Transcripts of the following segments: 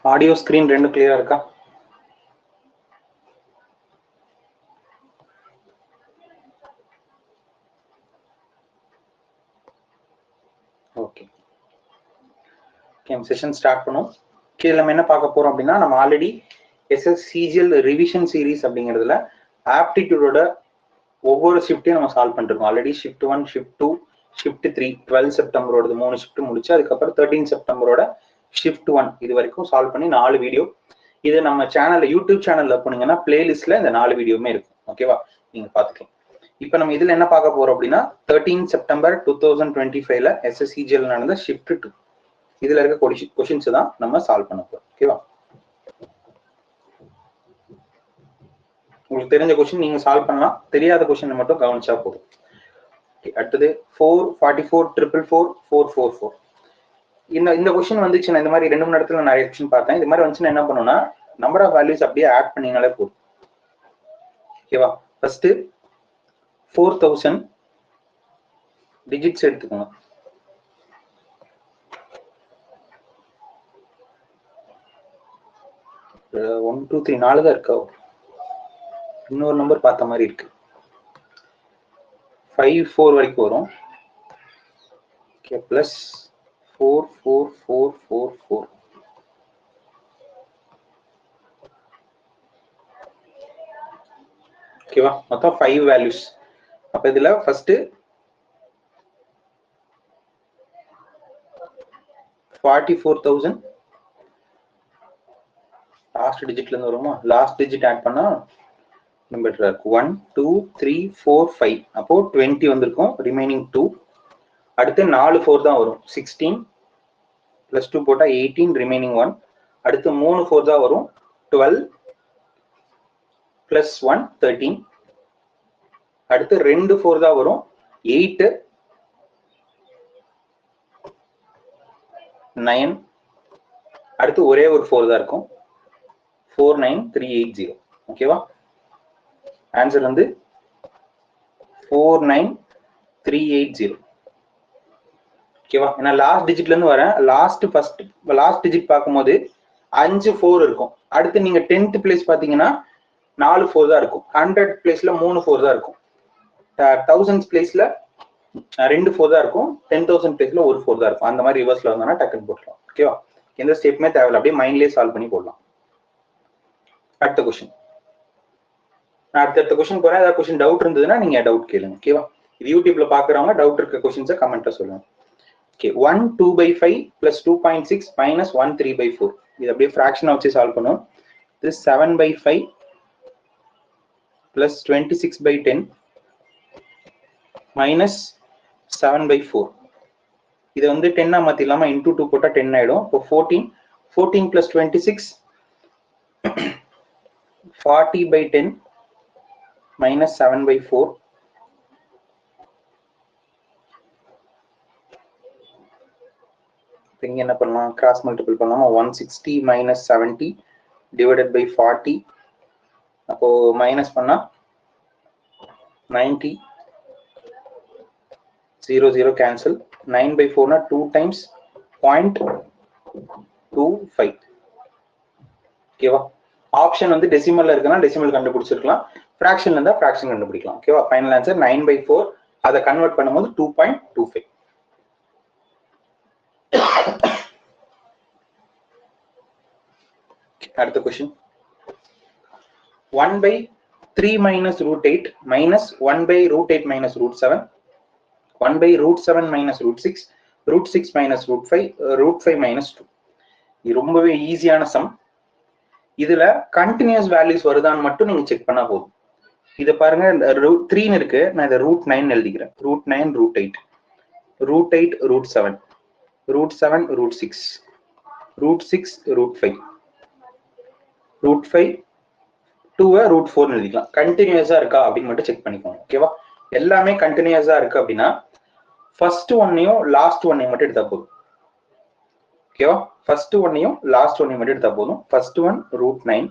Audio screen ரெண்டும் கிளியரா இருக்கா? ஓகே, செஷன் ஸ்டார்ட் பண்ணும். கீழே நம்ம என்ன பார்க்க போறோம் அப்படின்னா, நம்ம ஆல்ரெடி எஸ்எஸ்சிஜிஎல் ரிவிஷன் சீரீஸ் அப்படிங்கிறதுல ஆப்டிடியூடோட ஒவ்வொரு ஷிஃப்ட்டையும் நம்ம சால்வ் பண்ணிருக்கோம். Already shift 1, shift 2, shift 3, 12 செப்டம்பரோட 3 shift முடிச்சு, அதுக்கப்புறம் 13 செப்டம்பரோட ஷிஃப்ட் 1 இது வரைக்கும் சால்வ் பண்ணி 4 வீடியோ. இது நம்ம சேனல்ல, யூடியூப் சேனல்ல போனீங்கன்னா பிளேலிஸ்ட்ல இந்த 4 வீடியோமே இருக்கும். ஓகேவா, நீங்க பாத்துக்கலாம். இப்ப நம்ம இதுல என்ன பார்க்க போறோம் அப்படின்னா, 13 செப்டம்பர் 2025ல எஸ்எஸ்சிஜிஎல் நடந்த ஷிஃப்ட் 2 இதுல இருக்க கொஷின்ஸ் தான் நம்ம சால்வ் பண்ண போறோம். ஓகேவா, உங்களுக்கு தெரிஞ்ச கொஸ்டின் நீங்க சால்வ் பண்ணலாம், தெரியாத கொஸ்டின் மட்டும் கவனிச்சா போதும். அடுத்தது 444444444. இந்த கொஸ்டின் வந்துச்சுன்னா, இந்த மாதிரி 2-3 இடத்துல நிறைய கொஸ்டின் பார்த்தேன். இது மாதிரி வந்துச்சுன்னா என்ன பண்ணுன்னா, நம்பர் ஆஃப் வேல்யூஸ் அப்படியே ஆட் பண்ணீங்கனாலே போதும். ஓகேவா, ஃபர்ஸ்ட் 4000 டிஜிட்ஸ் எடுத்துக்கோங்க. ஒன் டூ த்ரீ 4 தான் இருக்கா? இன்னொரு நம்பர் பார்த்த மாதிரி இருக்கு. 54 வரைக்கும் வரும். Okay, plus 44444. ஓகேவா, மொத்தம் 5 வேல்யூஸ். அப்ப இதுல ஃபர்ஸ்ட் 44,000 லாஸ்ட் டிஜிட்ல இருந்து வருமா? லாஸ்ட் டிஜிட் ஆட் பண்ணா நம்பர் இருக்கு 1 2 3 4 5. அப்போ 20 வந்திருக்கும், ரிமைனிங் 2. அடுத்து 4 4 தான் வரும், 16 பிளஸ் 2 போட்டா 18, ரிமைனிங் 1. அடுத்து 3 4 தான் வரும், 12 பிளஸ் 1 13. அடுத்து 2 4 தான் வரும், 8 9. அடுத்து ஒரே ஒரு 4 தான் இருக்கும், 49380. ஓகேவா, ஆன்சர் வந்து 49380. ஓகேவா, ஏன்னா லாஸ்ட் டிஜிட்ல இருந்து வரேன். லாஸ்ட் டிஜிட் பார்க்கும்போது 5 4 இருக்கும். அடுத்து நீங்க 10th பிளேஸ் பாத்தீங்கன்னா 4 4 தான் இருக்கும். 100 பிளேஸ்ல 3 4 தான் இருக்கும். 1000 பிளேஸ்ல 2 4 தான் இருக்கும். 10,000 பிளேஸ்ல ஒரு 4 தான் இருக்கும். அந்த மாதிரி ரிவர்ஸ்ல வந்தோம்னா டக்குன்னு போட்டுக்கலாம். ஓகேவா, எந்த ஸ்டெப்புமே தேவையில்லை, அப்படியே மைண்ட்லயே சால்வ் பண்ணி போடலாம். அடுத்த கொஸ்டின், நான் அடுத்த கொஸ்டின் போறேன். ஏதாவது கொஸ்டின் டவுட் இருந்ததுன்னா நீங்க டவுட் கேளுங்க. ஓகேவா, இது யூடியூப்ல பாக்குறவங்க டவுட் இருக்க கொஸ்டின்ஸை கமெண்ட்ல சொல்லுங்க. Okay, 1 2/5 plus 2.6 minus 1 3/4. இது அப்படியே ஃபிராக்ஷனை வச்சு சால்வ் பண்ணும். இது 7/5 பிளஸ் 26/10 மைனஸ் 7/4. இது வந்து 10 மாத்திரலாமா? இன்டூ 2 போட்டா 10 ஆயிடும். இப்போ 14 பிளஸ் 26 40/10 மைனஸ் 7/4. இங்க என்ன பண்ணலாம்? கிராஸ் மல்டிபிள் பண்ணலாமா? 160 மைனஸ் 70 டிவைடட் பை 40. அப்போ மைனஸ் பண்ணா 90, 0 0 கேன்சல். 9/4 னா 2 டைம்ஸ் 0.25. ஓகேவா, ஆப்ஷன் வந்து டெசிமல்ல இருக்குன்னா டெசிமல் கண்டுபிடிச்சிருக்கலாம், ஃபிராக்ஷன்ல இருந்தா ஃபிராக்ஷன் கண்டுபிடிக்கலாம். ஓகேவா, ஃபைனல் ஆன்சர் 9/4. அதை கன்வெர்ட் பண்ணும்போது 2.25. அடுத்த question, 1/3 minus √8 minus 1/√8 minus √7, 1/√7 minus √6, √6 minus √5, √5 minus 2. இது ரொம்பவே ஈஸியான சம். இதுல கண்டினியூஸ் வேல்யூஸ் வருதான்னு மட்டும் நீங்க செக் பண்ணா போதும். இதை பாருங்க, √3 இருக்கு, நான் இதை √9 எழுதிக்கிறேன். √9 √8, √8 √7, √7 √6, √6 √5, √5 2 √4 எழுதிக்கலாம். கண்டினியூஸா இருக்கா அப்படின்னு மட்டும் செக் பண்ணிக்கோங்க. ஓகேவா, எல்லாமே கண்டினியூஸா இருக்கு அப்படின்னா ஃபர்ஸ்ட் ஒன்னையும் லாஸ்ட் ஒன்னையும் மட்டும் எடுத்தா போதும். ஓகேவா, ஃபர்ஸ்ட் ஒன்னையும் லாஸ்ட் ஒன்னையும் மட்டும் எடுத்தா போதும். First one √9,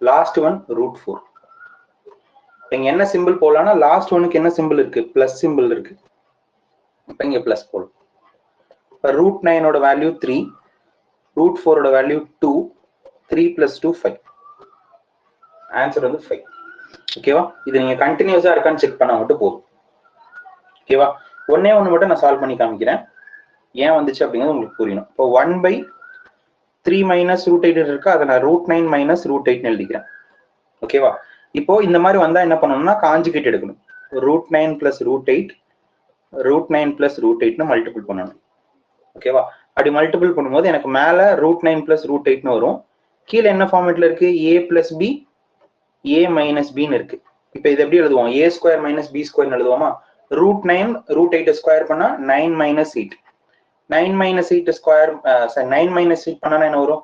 last one √4. இங்க என்ன சிம்பிள் போடலாம்னா, லாஸ்ட் ஒனுக்கு என்ன சிம்பிள் இருக்கு? பிளஸ் சிம்பிள் இருக்கு. இப்ப இங்க பிளஸ் போடலாம். √9 வேல்யூ 3, ரூட் 4 வேல்யூ 2, 3 + 2 5. ஆன்சர் வந்து 5. ஓகேவா? இது நீங்க கண்டினியூஸா இருக்கான்னு செக் பண்ணா மட்டும் போதும். ஓகேவா? ஒன்னே ஒன்று மட்டும் நான் சால்வ் பண்ணி காமிக்கிறேன், ஏன் வந்துச்சு அப்படிங்கிறது உங்களுக்கு புரியணும். இப்போ 1/3 - √8 இருக்கு, அதை நான் √9 - √8 எழுதிக்கிறேன். ஓகேவா? இப்போ இந்த மாதிரி வந்தா என்ன பண்ணணும்னா காஞ்சுகேட் எடுக்கணும். √9 + √8, √9 + √8 மல்டிபிள் பண்ணணும். ஓகேவா? அப்படி மல்டிபிள் பண்ணும்போது எனக்கு மேல √9 + √8 வரும். கீழே என்ன ஃபார்மேட்ல இருக்கு? a + b, a - b இருக்கு. இப்போ இது எப்படி எழுதுவோம்? a² - b² எழுதுவோமா? √9 √8 ஸ்கொயர் பண்ணா 9 - 8. 9 - 8 ஸ்கொயர் 9 - 8 பண்ணா என்ன வரும்?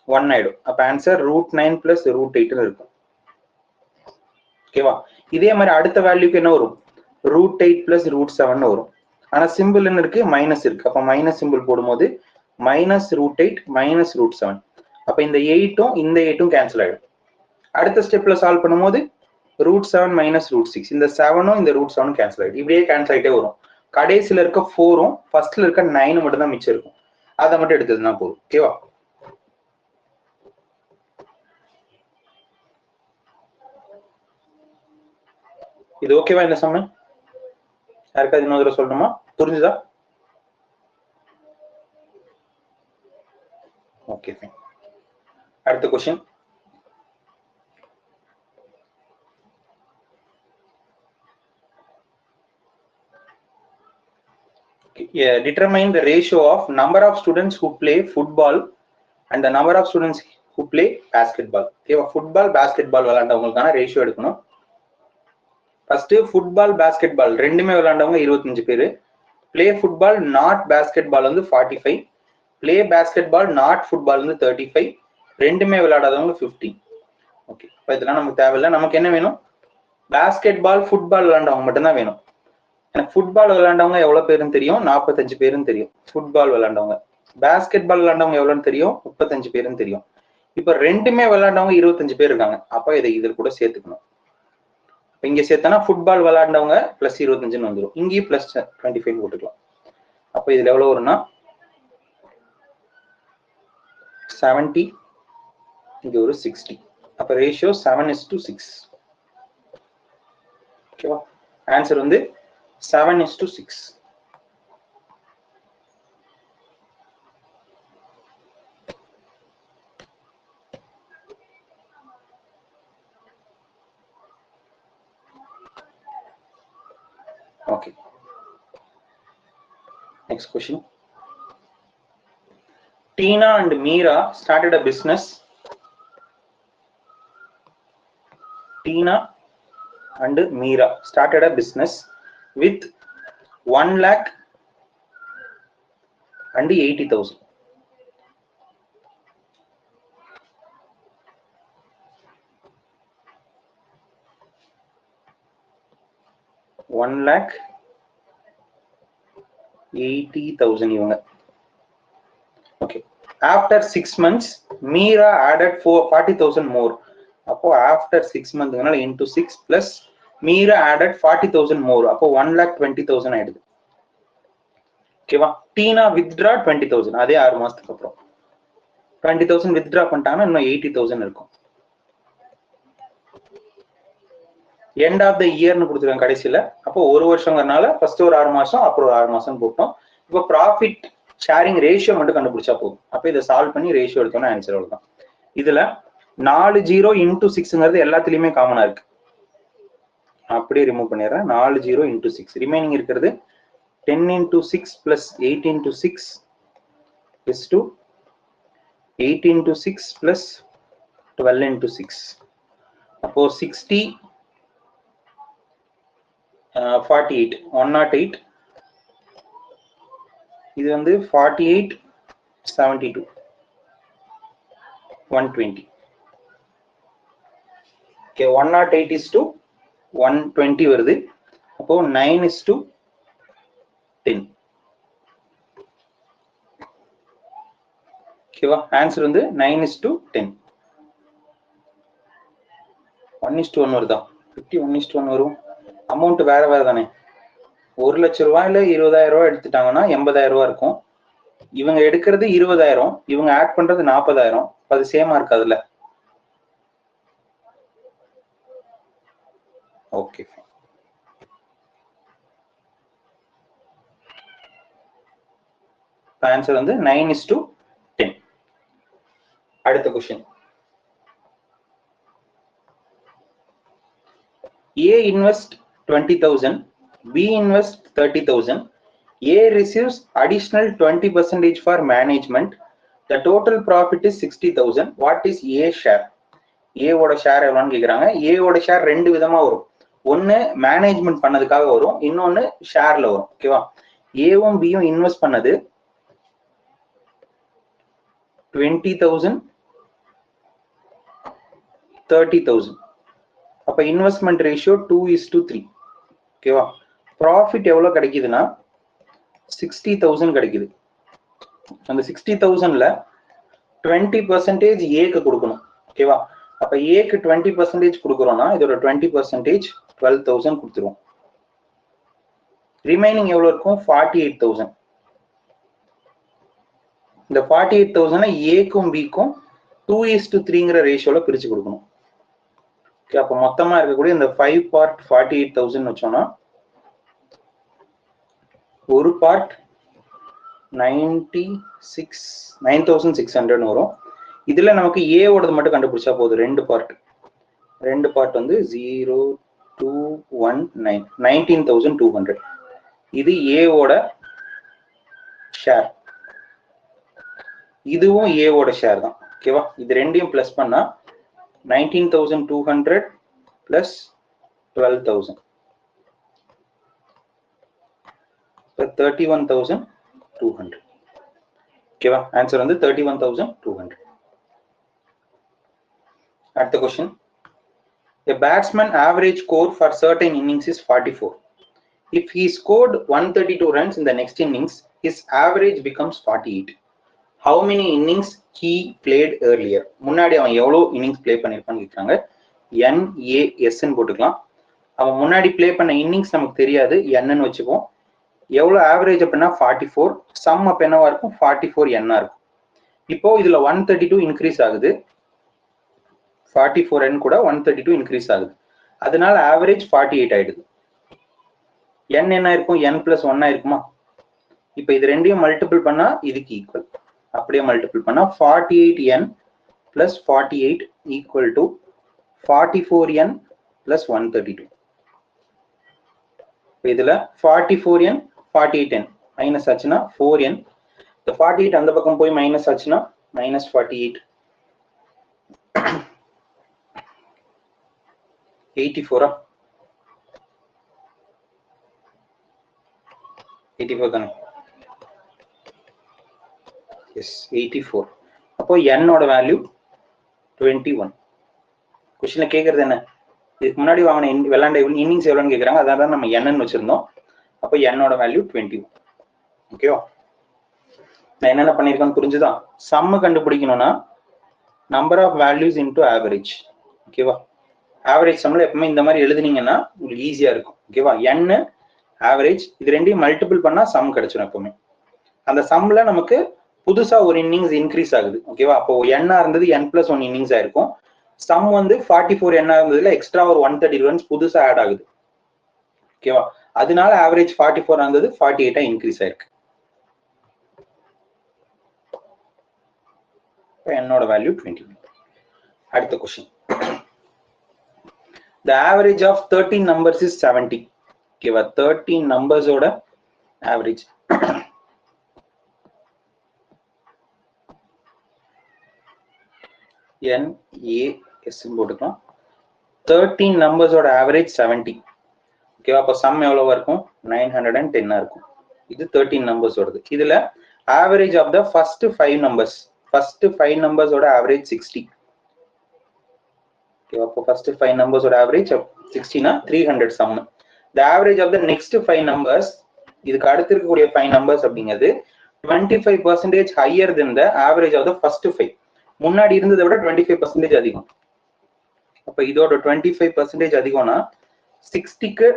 1 ஆயிடும். அப்ப ஆன்சர் √9 + √8 இருக்கும். ஓகேவா? இதே மாதிரி அடுத்த வேல்யூக்கு என்ன வரும்? √8 + √7 வரும். ஆனா சிம்பிள் என்ன இருக்கு? மைனஸ் இருக்கு. அப்ப மைனஸ் சிம்பிள் போடும்போது -√8 - √7. அப்ப இந்த 8ம் இந்த 8ம் கேன்சல் ஆயிடும். அடுத்த ஸ்டெப்ல சால்வ் பண்ணும்போது √7 - √6, இந்த 7ம் இந்த √7 கேன்சல் ஆயிடும். இப்படியே கேன்சல் ஆயிட்டே வரும். கடைசியில இருக்க 4ம் ஃபர்ஸ்ட்ல இருக்க 9 மட்டும் தான் மிச்சம் இருக்கும். அதை மட்டும் எடுத்ததுன்னா போதும். ஓகேவா? இது ஓகேவா? இந்த சம்ம யாருக்காவது இன்னொரு தடவை சொல்லணுமா? புரிஞ்சுதா? Okay, fine. அடுத்த question. Determine the ratio of number of students who play football and the number of students who play basketball. ஓகேவா? ஃபுட்பால் பாஸ்கெட்பால் விளையாண்டவங்களுக்கான ரேஷியோ எடுக்கணும். ஃபர்ஸ்ட் ஃபுட்பால் பாஸ்கெட்பால் ரெண்டுமே விளையாண்டவங்க 25 பேர். பிளே ஃபுட்பால் நாட் பாஸ்கெட்பால் வந்து 45, play basketball not football வந்து 35, ரெண்டுமே விளையாடாதவங்க 15. Okay, இப்போ இதெல்லாம் நமக்கு தேவையில்லை. நமக்கு என்ன வேணும்? பாஸ்கெட்பால் ஃபுட்பால் விளையாண்டவங்க மட்டும்தான் வேணும். எனக்கு ஃபுட்பால் விளையாண்டவங்க எவ்வளவு பேருன்னு தெரியும்? 45 பேருன்னு தெரியும் ஃபுட்பால் விளையாண்டவங்க. பாஸ்கெட்பால் விளையாண்டவங்க எவ்வளவுன்னு தெரியும்? 35 பேருன்னு தெரியும். இப்ப ரெண்டுமே விளையாண்டவங்க 25 பேர் இருக்காங்க. அப்ப இதை இதில் கூட சேர்த்துக்கணும். இங்க சேர்த்தனா ஃபுட்பால் விளையாண்டவங்க +25 வந்துடும். இங்கேயும் +25 போட்டுக்கலாம். அப்ப இதுல எவ்வளவு வரும்னா 70, இங்க ஒரு 60. அப்ப ரேஷியோ 7:6. ஓகேவா? ஆன்சர் வந்து 7:6. Okay. Next question. Tina and Meera started a business. Tina and Meera started a business with 1,80,000. $1,80,000 இவங்க. Okay. After 6 months, Meera added 40,000 more. அப்போ after 6 months into 6 plus Meera added 40,000 more. அப்போ 1,20,000 ஆயிடுது. ஓகேவா? Tina withdraw 20,000. அதே 6 மாசத்துக்கு அப்புறம் 20,000 withdraw பண்ணிட்டாங்கன்னா இன்னும் 80,000 இருக்கும். எண்ட் ஆஃப் த இயர்னு கொடுத்துருக்காங்க கடைசியில. அப்போ ஒரு வருஷங்கிறதுனால ஃபர்ஸ்ட் ஒரு 6 மாசம் அப்புறம் ஒரு 6 மாசம் போட்டோம். இப்போ ப்ராஃபிட் ஷேரிங் ரேஷியோ மட்டும் கண்டுபிடிச்சா போதும். அப்போ இதை சால்வ் பண்ணி ரேஷியோ எடுத்தோம்னா ஆன்சர் அவ்வளவுதான். இதுல 40 into 6ங்கிறது எல்லாத்துலயுமே காமனா இருக்கு. அப்படியே ரிமூவ் பண்ணிடுறேன். 40 into 6 ரிமைனிங் இருக்கிறது 10 into 6 plus 8 into 6 is to 8 into 6 plus 12 into 6. அப்போ 60 48 108. இது வந்து 48 72 120. ஓகே, 108 is to 120 வருது. அப்போ 9 is to 10. ஓகேவா? ஆன்சர் வந்து 9 is to 10. 1:1 வருதா? 51:1 வரும். அமௌண்ட் வேற வேற தானே. 1 லட்சம் ரூபாய் இல்ல 20,000 ரூபாய் எடுத்துட்டாங்கன்னா 80,000 ரூபாய் இருக்கும். இவங்க எடுக்கிறது 20,000, இவங்க ஆட் பண்றது 40,000. அது சேமா இருக்காதுல்ல. ஓகே, ஆன்சர் வந்து 9:10. அடுத்த question. A invest 20,000, B invest 30,000. A receives additional 20% for management. The total profit is 60,000. What is A share? A ஓட ஷேர் எவ்வளோன்னு கேக்குறாங்க. A ஓட ஷேர் ரெண்டு விதமா வரும். ஒன்னு மேனேஜ்மெண்ட் பண்ணதுக்காக வரும், இன்னொன்னு ஷேர்ல வரும். ஓகேவா? ஏவும் பியும் இன்வெஸ்ட் பண்ணது 20,000, 30,000. அப்ப இன்வெஸ்ட்மெண்ட் ரேஷியோ 2:3. ஓகேவா? ப்ராஃபிட் எவ்வளவு கிடைக்குதுன்னா 60,000 கிடைக்குது. அந்த 60,000ல 20% ஏக்கு கொடுக்கணும். ஓகேவா? அப்ப ஏக்கு 20% கொடுக்குறோம்னா இதோட 20% 12,000 கொடுத்துருவோம். ரிமைனிங் எவ்வளவு இருக்கும்? 48,000. இந்த 48,000 ஏக்கும் பிக்கும் 2:3ங்கிற ரேஷியோல பிரிச்சு கொடுக்கணும். அப்ப மொத்தமா இருக்கக்கூடிய இந்த 5 பார்ட் 48,000 வச்சோம்னா ஒரு பார்ட் 9,600 வரும். இதுல நமக்கு ஏ ஓடது மட்டும் கண்டுபிடிச்சா போதும். ரெண்டு பார்ட் வந்து 0,219, 19,200. இது ஏ ஓட ஷேர், இதுவும் ஏ ஓட ஷேர் தான். ஓகேவா? இது ரெண்டையும் பிளஸ் பண்ணா 19,200 plus 12,000, 31,200. ஓகேவா? ஆன்சர் வந்து 31,200. அடுத்த question. A batsman average score for certain innings is 44. If he scored 132 runs in the next innings, his average becomes 48. How many innings he played earlier? முன்னாடி அவன் எவ்வளவு இன்னிங்ஸ் பிளே பண்ணிருப்பான்னு கேக்குறாங்க. NAS ன்னு போட்டுக்கலாம். அவன் முன்னாடி பிளே பண்ண இன்னிங்ஸ் நமக்கு தெரியாது, என்னன்னு வச்சுப்போம். எவ்வளவு ஆவரேஜ் அப்படின்னா 44. சம் அப்ப என்னவா இருக்கும்? 44 என்ன இருக்கும். இப்போ இதுல 132 இன்க்ரீஸ் ஆகுது, 44 n கூட 132 இன்க்ரீஸ் ஆகுது. அதனால ஆவரேஜ் 48 ஆயிடுது. n என்ன இருக்கும்? n plus 1 இருக்குமா? இப்ப இது ரெண்டையும் மல்டிபிள் பண்ணா இதுக்கு ஈக்குவல். அப்படியே மல்டிபிள் பண்ணா 48n plus 48 equal to 44n plus 132. இதுல 44n 48n மைனஸ் ஆச்சுன்னா 4n. இந்த 48 அந்த பக்கம் போய் மைனஸ் ஆச்சுன்னா மைனஸ் 48. 84 84 தானே? எஸ் 84. அப்போ n ஓட வேல்யூ 21. क्वेश्चनல கேக்குறது என்ன? இதுக்கு முன்னாடி வாங்கின விளையாண்ட இன்னிங்ஸ் எவ்வளவுன்னு கேக்குறாங்க. அதான் நம்ம n வச்சிருந்தோம். அப்போ n ஓட வேல்யூ 21. ஓகேவா? நான் என்னென்ன பண்ணிருக்கேன்னு புரிஞ்சுதா? சம் கண்டுபிடிக்கணும்னா number of values into average. ஓகேவா? ஆவரேஜ் சம்ல எப்பவுமே இந்த மாதிரி எழுதுனீங்கன்னா உங்களுக்கு ஈஸியா இருக்கும். ஓகேவா? n ஆவரேஜ் இது ரெண்டையும் மல்டிபிள் பண்ணா சம் கிடைச்சிடும் எப்பவுமே. அந்த சம்ல நமக்கு புதுசா ஒரு இன்னிங்ஸ் இன்க்ரீஸ் ஆகுது. ஓகேவா? அப்போ n இருந்தது n plus 1 இன்னிங்ஸ் ஆயிருக்கும். சம் வந்து 44 n இருந்ததுல எக்ஸ்ட்ரா ஒரு 130 ரன்ஸ் புதுசா ஆட் ஆகுது. ஓகேவா? அதனால ஆவரேஜ் 44 இருந்தது 48 இன்க்ரீஸ் ஆயிருக்கு. என்னோட வேல்யூ 20. அடுத்த question. The average of 13 numbers is 70. ஓகேவா? 13 numbers ஓட average NAS போட்டுக்கலாம். 13 numbers ஓட average 70. ஓகேவா? அப்ப சம் எவ்வளவு இருக்கும்? 910 இருக்கும். இது 13 numbers ஓடது. இதுல average of the first 5 numbers, first 5 numbers ஓட average 60. ஓகேவா? அப்போ first 5 numbers ஓட average 60 னா 300 sum. The average of the next 5 numbers, இதுக்கு அடுத்து இருக்கக்கூடிய 5 numbers அப்படிங்கிறது 25% higher than the average of the first 5. முன்னாடி இருந்ததை விட 25% அதிகம். அப்ப இதோட 25% அதிகம்னா 60க்கு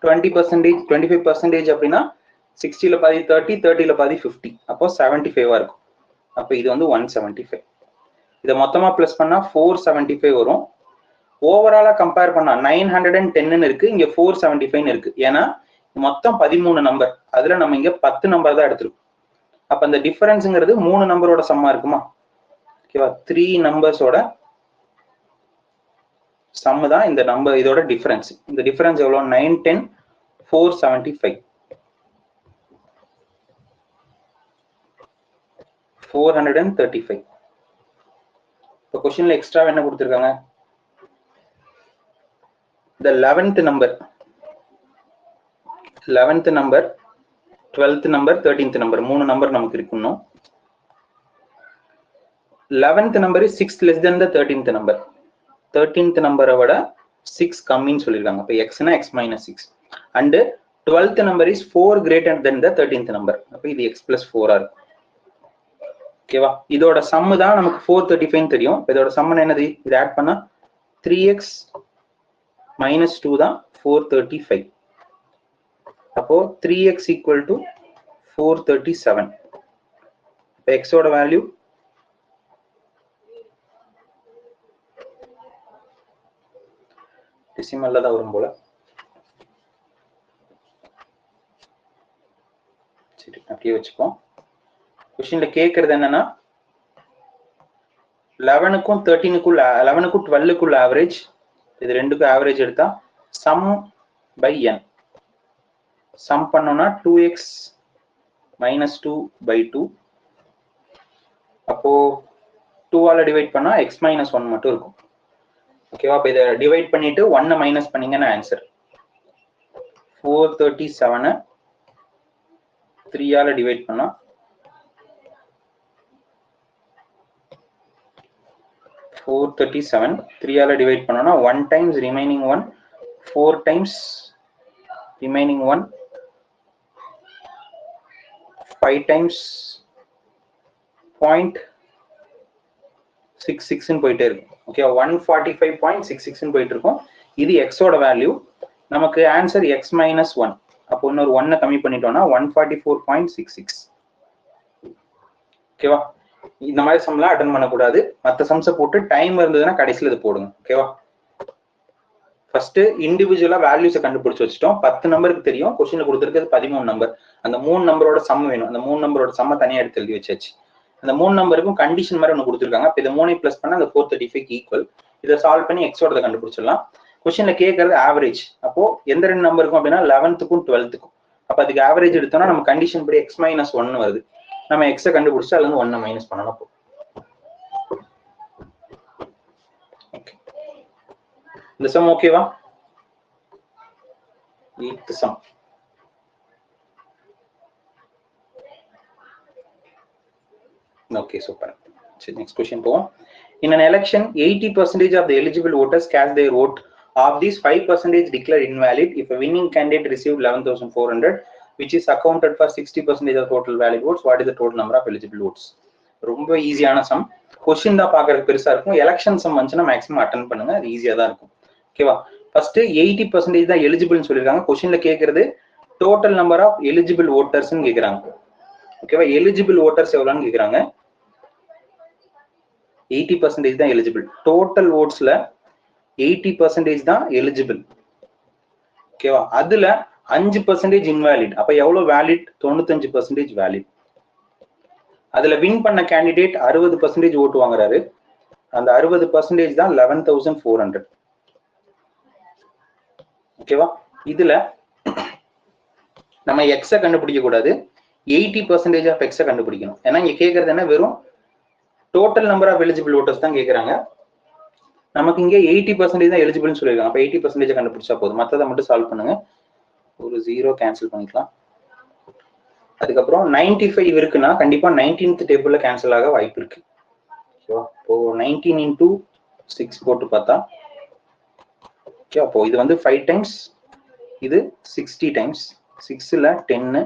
20% 25% அப்படின்னா 60ல பாதி 30, 30ல பாதி 50, அப்போ 75 இருக்கும். அப்போ இது வந்து 175. இதை மொத்தமா பிளஸ் பண்ணா 475 வரும். ஓவராலா கம்பேர் பண்ணா 910 இருக்கு, இங்க 475 இருக்கு. ஏன்னா மொத்தம் 13 நம்பர், அதுல நம்ம இங்க 10 நம்பர் தான் எடுத்திருக்கோம். அப்ப அந்த டிஃபரன்ஸ்ங்கிறது 3 நம்பரோட சம்மா இருக்குமா? ஓகேவா? 3 நம்பர்ஸோட சம் தான் இந்த நம்பர், இதோட டிஃபரன்ஸ். இந்த டிஃபரன்ஸ் எவ்வளவு? 910 475 435. இப்போ क्वेश्चनல எக்ஸ்ட்ரா என்ன கொடுத்திருக்காங்க? the 11th number 12th number 13th number மூணு நம்பர் நமக்கு இருக்கணும். 11th number is 6 less than the 13th number. 13th number விட 6 கம்மின்னு சொல்லிருக்காங்க. அப்ப x னா x minus 6 and 12th number is 4 greater than the 13th number. அப்ப இது x plus 4 ஆ இருக்கும். ஓகேவா? இதோட சம் தான் நமக்கு 435 தெரியும். இதோட சம் என்னது? இது ஆட் பண்ணா 3x minus 2 தான் 435. அப்போ 3x equal to 437. இப்போ x ஓட வேல்யூ டெசிமல்ல தான் வரும் போல. சரி, அப்படியே வச்சுப்போம். क्वेश्चनல கேக்குறது என்னன்னா 11க்கும் 13க்கும் 11க்கும் 12க்கும் ஆவரேஜ், இது ரெண்டுக்கும் ஆவரேஜ் எடுத்தா சம் பை n. சம் பண்ணோம்னா 2x minus 2 by 2. அப்போ 2 ஆல டிவைட் பண்ணா x minus 1 மட்டும் இருக்கும். ஓகேவா? அப்ப இதை டிவைட் பண்ணிட்டு 1 மைனஸ் பண்ணீங்கன்னா ஆன்சர் 437 3 ஆல டிவைட் பண்ணா 437 3 ஆல டிவைட் பண்ணோம்னா 1 times remaining 1, 4 times remaining 1, 5 times 0.66 ன்னு போயிட்டே இருக்கும். ஓகே, 145.66 ன்னு போயிட்டு இருக்கும். இது x ஓட வேல்யூ. நமக்கு ஆன்சர் x minus 1. அப்போ இன்னொரு 1 கம்மி பண்ணிட்டோம்னா 144.66. ஓகேவா? இந்த மாதிரி சம்லாம் அட்டன் பண்ணக்கூடாது. மற்ற சம்ஸை போட்டு டைம் இருந்ததுன்னா கடைசியில் இது போடுங்க. ஓகேவா? ஃபர்ஸ்ட் இண்டிவிஜுவலா வேல்யூஸை கண்டுபிடிச்சு வச்சுட்டோம். 10 நம்பருக்கு தெரியும். கொஸ்டின்ல கொடுத்துருக்கிறது 13 நம்பர். அந்த 3 நம்பரோட சம் வேணும். அந்த 3 நம்பரோட சம்ம தனியா எடுத்து எழுதி வச்சாச்சு. அந்த 3 நம்பருக்கும் கண்டிஷன் மாதிரி ஒன்று கொடுத்துருக்காங்க. இப்போ இதை 3 பிளஸ் பண்ணா அந்த 435 ஈக்குவல். இதை சால்வ் பண்ணி எக்ஸோட கண்டுபிடிச்சிடலாம். கொஸ்டின்ல கேட்கறது ஆவரேஜ். அப்போ எந்த 2 நம்பருக்கும் அப்படின்னா 11க்கும் 12க்கும். அப்போ அதுக்கு ஆவரேஜ் எடுத்தோம்னா நம்ம கண்டிஷன் படி x minus 1 வருது. நம்ம எக்ஸை கண்டுபிடிச்சா அதுல 1 மைனஸ் பண்ணணும். இந்த சம் ஓகேவா? 8th sum. Okay, super. சரி, நெக்ஸ்ட் क्वेश्चन போவோம். In an election 80% of the eligible voters cast their vote. Of these 5% declared invalid if a winning candidate received 11,400, which is accounted for 60% of total valid votes. What is the total number of eligible votes? ரொம்ப ஈஸியான some. Question தான் பார்க்கறதுக்கு பெருசா இருக்கும். Election some வந்துச்சுன்னா maximum attend பண்ணுங்க, அது ஈஸியா தான் இருக்கும். ஓகேவா? ஃபர்ஸ்ட் 80% தான் எலிஜிபிள்னு சொல்லிருக்காங்க. क्वेश्चनல கேக்குறது டோட்டல் நம்பர் ஆஃப் எலிஜிபிள் வோட்டர்ஸ்னு கேக்குறாங்க. ஓகேவா? எலிஜிபிள் வோட்டர்ஸ் எவ்வளவுன்னு கேக்குறாங்க. 80% தான் எலிஜிபிள். டோட்டல் ஓட்ஸ்ல 80% தான் எலிஜிபிள். ஓகேவா? அதுல 5% இன்வாலிட். அப்ப எவ்வளவு வேலிட்? 95% வேலிட். அதுல வின் பண்ண கேண்டிடேட் 60% ஓட்டு வாங்குறாரு. அந்த 60% தான் 11,400. ஓகேவா? இதுல நம்ம எக்ஸ கண்டுபிடிக்க கூடாது, 80% ஆஃப் எக்ஸ கண்டுபிடிக்கணும். ஏன்னா இங்க கேக்குறது என்ன, வெறும் total number of eligible voters தான் கேக்குறாங்க. நமக்கு இங்க 80% தான் எலிஜிபிள்னு சொல்லிருக்காங்க. அப்ப 80% கண்டுபிடிச்சா போதும். மற்றதை மட்டும் சால்வ் பண்ணுங்க. ஒரு 0 கேன்சல் பண்ணிக்கலாம். அதுக்கப்புறம் 95 இருக்குன்னா கண்டிப்பா 19th டேபிள்ல கேன்சல் ஆக வாய்ப்பு இருக்கு. ஓகேவா? இப்போ 19 into 6 போட்டு பார்த்தா ஓகே, அப்போ இது வந்து 5 times, இது 60 times, 6ல 10,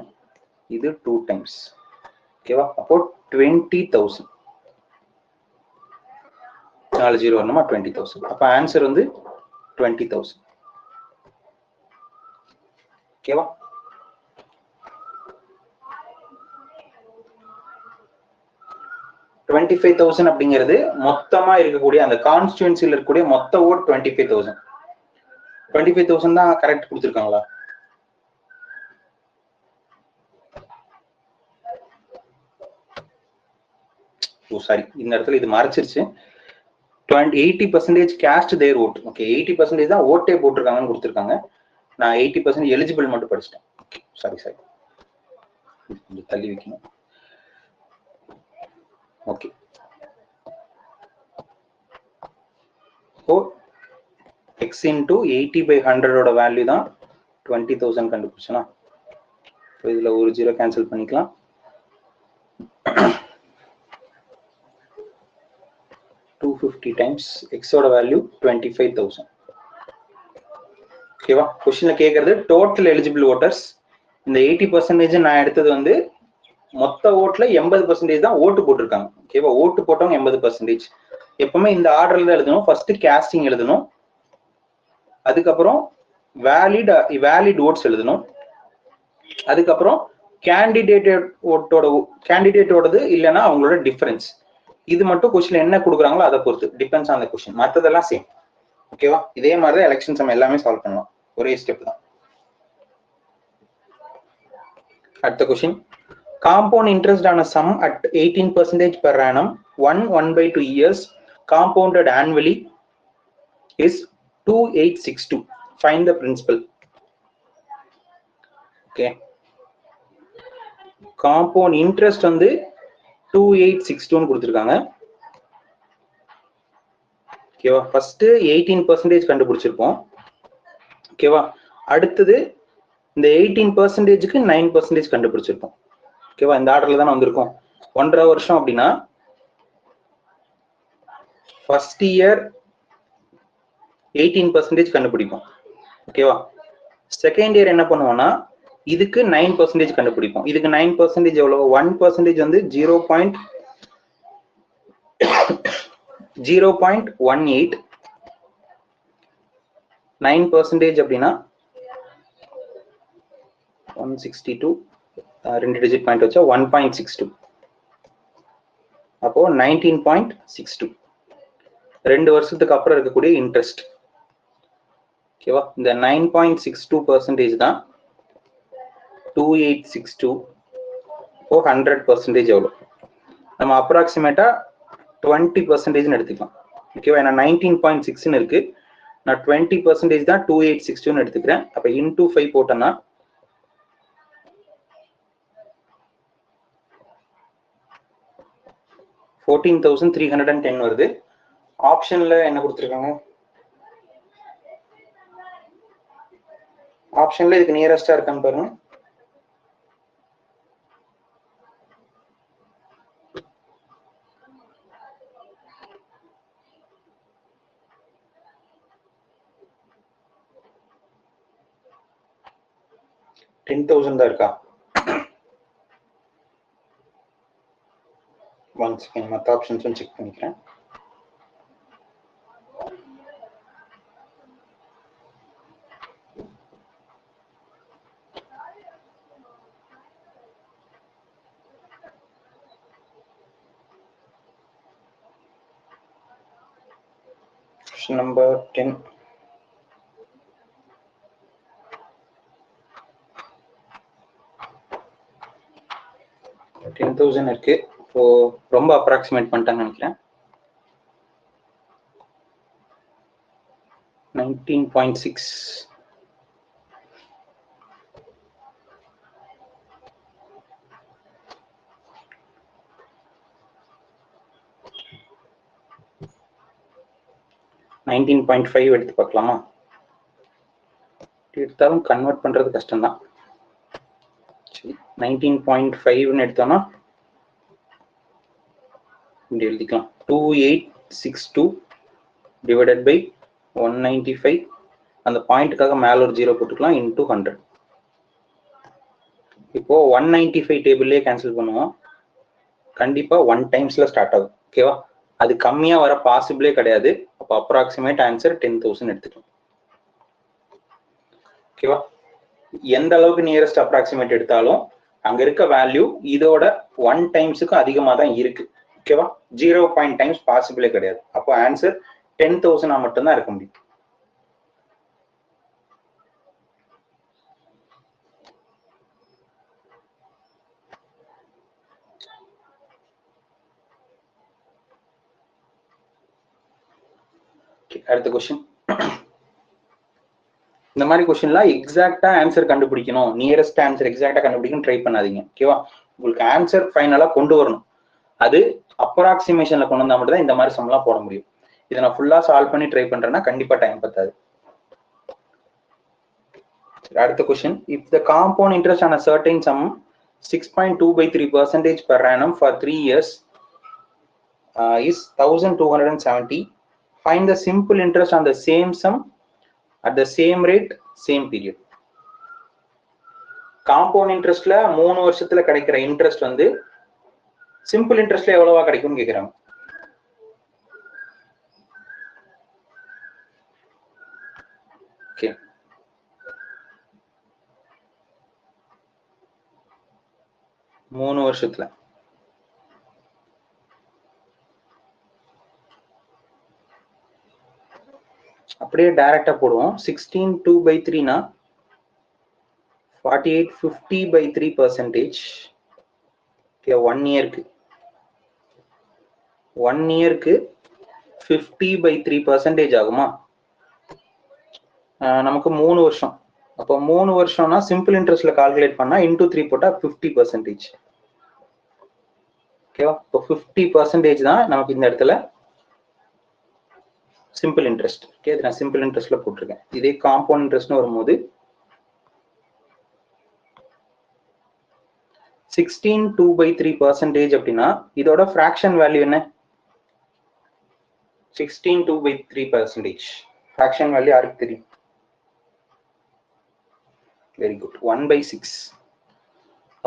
இது 2 times. ஓகேவா? அப்போ 20,000. 4 0 வரணுமா? 20,000. அப்ப ஆன்சர் வந்து 20,000. ஓகேவா? 25,000 அப்படிங்கிறது மொத்தமா இருக்கக்கூடிய அந்த கான்ஸ்டியூன்சில இருக்கக்கூடிய மொத்த ஓட் 25,000. 25,000 தான் கரெக்ட் கொடுத்துருக்காங்களா? ஓ சாரி, இந்த இடத்துல இது மறைச்சிருச்சு. 80% கேஸ்ட் தேர் ஓட். ஓகே, 80% தான் ஓட்டே போட்டிருக்காங்கன்னு கொடுத்துருக்காங்க. நான் 80% எலிஜிபிள் மட்டும் படிச்சிட்டேன். சாரி கொஞ்சம் தள்ளி வைக்கணும். ஓகே, ஸோ எக்ஸ் இன்டூ 80/100 ஓட வேல்யூ தான் 20,000 கண்டுபிடிச்சனா. இதுல ஒரு 0 கேன்சல் பண்ணிக்கலாம். 250 டைம்ஸ் எக்ஸ் ஓட வேல்யூ 25,000. ஓகேவா? கொஸ்டின்ல கேட்கறது டோட்டல் எலிஜிபிள் ஓட்டர்ஸ். இந்த 80% நான் எடுத்தது வந்து மொத்த ஓட்டுல 80% தான் ஓட்டு போட்டிருக்காங்க. ஓகேவா? ஓட்டு போட்டவங்க 80%. எப்பவுமே இந்த ஆர்டர்ல தான் எழுதணும். ஃபர்ஸ்ட் கேஸ்டிங் எழுதணும், அதுக்கப்புறம் வேலிட் ஓட்ஸ் எழுதணும், அதுக்கப்புறம் கேண்டிடேட்டோடது இல்லைன்னா அவங்களோட டிஃபரன்ஸ். இது மட்டும் கொஸ்டின் என்ன கொடுக்குறாங்களோ அதை பொறுத்து டிபெண்ட்ஸ் ஆன் த கொஸ்டின். மற்றதெல்லாம் சேம். ஓகேவா? இதே மாதிரி தான் எலெக்ஷன் சம் எல்லாமே சால்வ் பண்ணலாம். ஒரே ஸ்டெப் தான். அடுத்த question, compound interest on a sum at 18% per annum 1/2 years compounded annually is 2862. Find the principal. Okay, compound interest வந்து 2862 கொடுத்துருக்காங்க. ஓகேவா? ஃபர்ஸ்ட் 18% கண்டுபிடிச்சிருப்போம். ஓகேவா? அடுத்தது இந்த 18%க்கு 9% கண்டுபிடிச்சிருப்போம். ஓகேவா? இந்த ஆர்டர்ல தானே வந்திருக்கும். 1.5 வருஷம் அப்படின்னா ஃபர்ஸ்ட் இயர் 18% கண்டுபிடிப்போம். ஓகேவா? செகண்ட் இயர் என்ன பண்ணுவோம்னா இதுக்கு 9% கண்டுபிடிப்போம். இதுக்கு 9% எவ்வளவு? 1% வந்து 0.18. 9% அப்படின்னா 162, 2 டிஜிட் பாயிண்ட் வச்சா 1.62. அப்போ 19.62 2 வருஷத்துக்கு அப்புறம் இருக்கக்கூடிய இன்ட்ரெஸ்ட். ஓகேவா? இந்த 9.62% தான் 2862. 100% எவ்வளோ? நம்ம அப்ராக்சிமேட்டா 20% எடுத்துக்கலாம். ஓகேவா? ஏன்னா 19.6 இருக்கு, நான் 20% தான் 2862 எடுத்துக்கிறேன். அப்ப இன்டூ 5 போட்டோம்னா 14,310 வருது. ஆப்ஷன்ல என்ன கொடுத்துருக்காங்க? ஆப்ஷன்ல இதுக்கு நியரஸ்டா இருக்கான்னு பாருங்க. $10,000 தான் இருக்கா? ஒன் செகண்ட், மற்ற ஆப்ஷன்ஸும் செக் பண்ணிக்கிறேன். நம்பர் 10. $10,000 இருக்கு. ஸோ ரொம்ப அப்ராக்சிமேட் பண்ணிட்டாங்கன்னு நினைக்கிறேன். 19.6. $19.5 எடுத்து பார்க்கலாமா? எடுத்தாலும் கன்வெர்ட் பண்றது கஷ்டம்தான். 19.5 எடுத்தோம்னா இப்படி எழுதிக்கலாம். 2862 டிவைடட் பை 195. அந்த பாயிண்ட்டுக்காக மேல ஒரு 0 போட்டுக்கலாம். இன்டூ 100. இப்போ 195 டேபிள்லயே கேன்சல் பண்ணுவோம். கண்டிப்பா 1 டைம்ஸ்ல ஸ்டார்ட் ஆகும். ஓகேவா? அது கம்மியா வர பாசிபிளே கிடையாது. அப்போ அப்ராக்சிமேட் ஆன்சர் 10,000 எடுத்துக்கலாம். ஓகேவா? எந்த அளவுக்கு நியரஸ்ட் அப்ராக்சிமேட் எடுத்தாலும் அங்க இருக்க வேல்யூ இதோட 1 டைம்ஸுக்கு அதிகமா தான் இருக்கு. ஓகேவா? 0 டைம்ஸ் பாசிபிளே கிடையாது. அப்போ ஆன்சர் 10,000 மட்டும்தான் இருக்க முடியும். அடுத்த கொஸ்டின். இந்த மாதிரி கொஸ்டின்லாம் எக்ஸாக்டா ஆன்சர் கண்டுபிடிக்கணும், நியரஸ்ட் ஆன்சர் எக்ஸாக்டா கண்டுபிடிக்கணும் ட்ரை பண்ணாதீங்க. ஓகேவா? உங்களுக்கு ஆன்சர் ஃபைனலா கொண்டு வரணும். அது அப்ராக்சிமேஷன்ல கொண்டு வந்தா மட்டும் தான் இந்த மாதிரி சம்லாம் போட முடியும். இதை நான் ஃபுல்லா சால்வ் பண்ணி ட்ரை பண்றேன்னா கண்டிப்பா டைம் பத்தாது. அடுத்த question. If the compound interest on a certain sum 6.2/3% per annum for 3 years is 1270, find the simple interest on the same sum at the same rate same period. Compound இன்ட்ரெஸ்ட்ல 3 வருஷத்துல கிடைக்கிற interest வந்து simple இன்ட்ரெஸ்ட்ல எவ்வளவா கிடைக்கும்னு கேக்குறாங்க. Okay, மூணு வருஷத்துல அப்படியே டைரக்டா போடுவோம். 16/2/3 4850/3%. ஓகே, 1 இயருக்கு 50/3% ஆகுமா? நமக்கு 3 வருஷம். அப்போ 3 வருஷம்னா சிம்பிள் இன்ட்ரெஸ்ட்ல கால்குலேட் பண்ணா இன்டூ 3 போட்டா 50%. ஓகேவா? இப்போ 50% தான் நமக்கு இந்த இடத்துல சிம்பிள் இன்ட்ரெஸ்ட். ஓகே, இது நான் சிம்பிள் இன்ட்ரெஸ்ட்ல போட்டிருக்கேன். இதே காம்பவுண்ட் இன்ட்ரெஸ்ட்னு வரும்போது 16/2/3% அப்படின்னா இதோட ஃபிராக்ஷன் வேல்யூ என்ன? 16/2/3%. ஃபிராக்ஷன் வேல்யூ யாருக்கு தெரியும்? Very good, 1/6.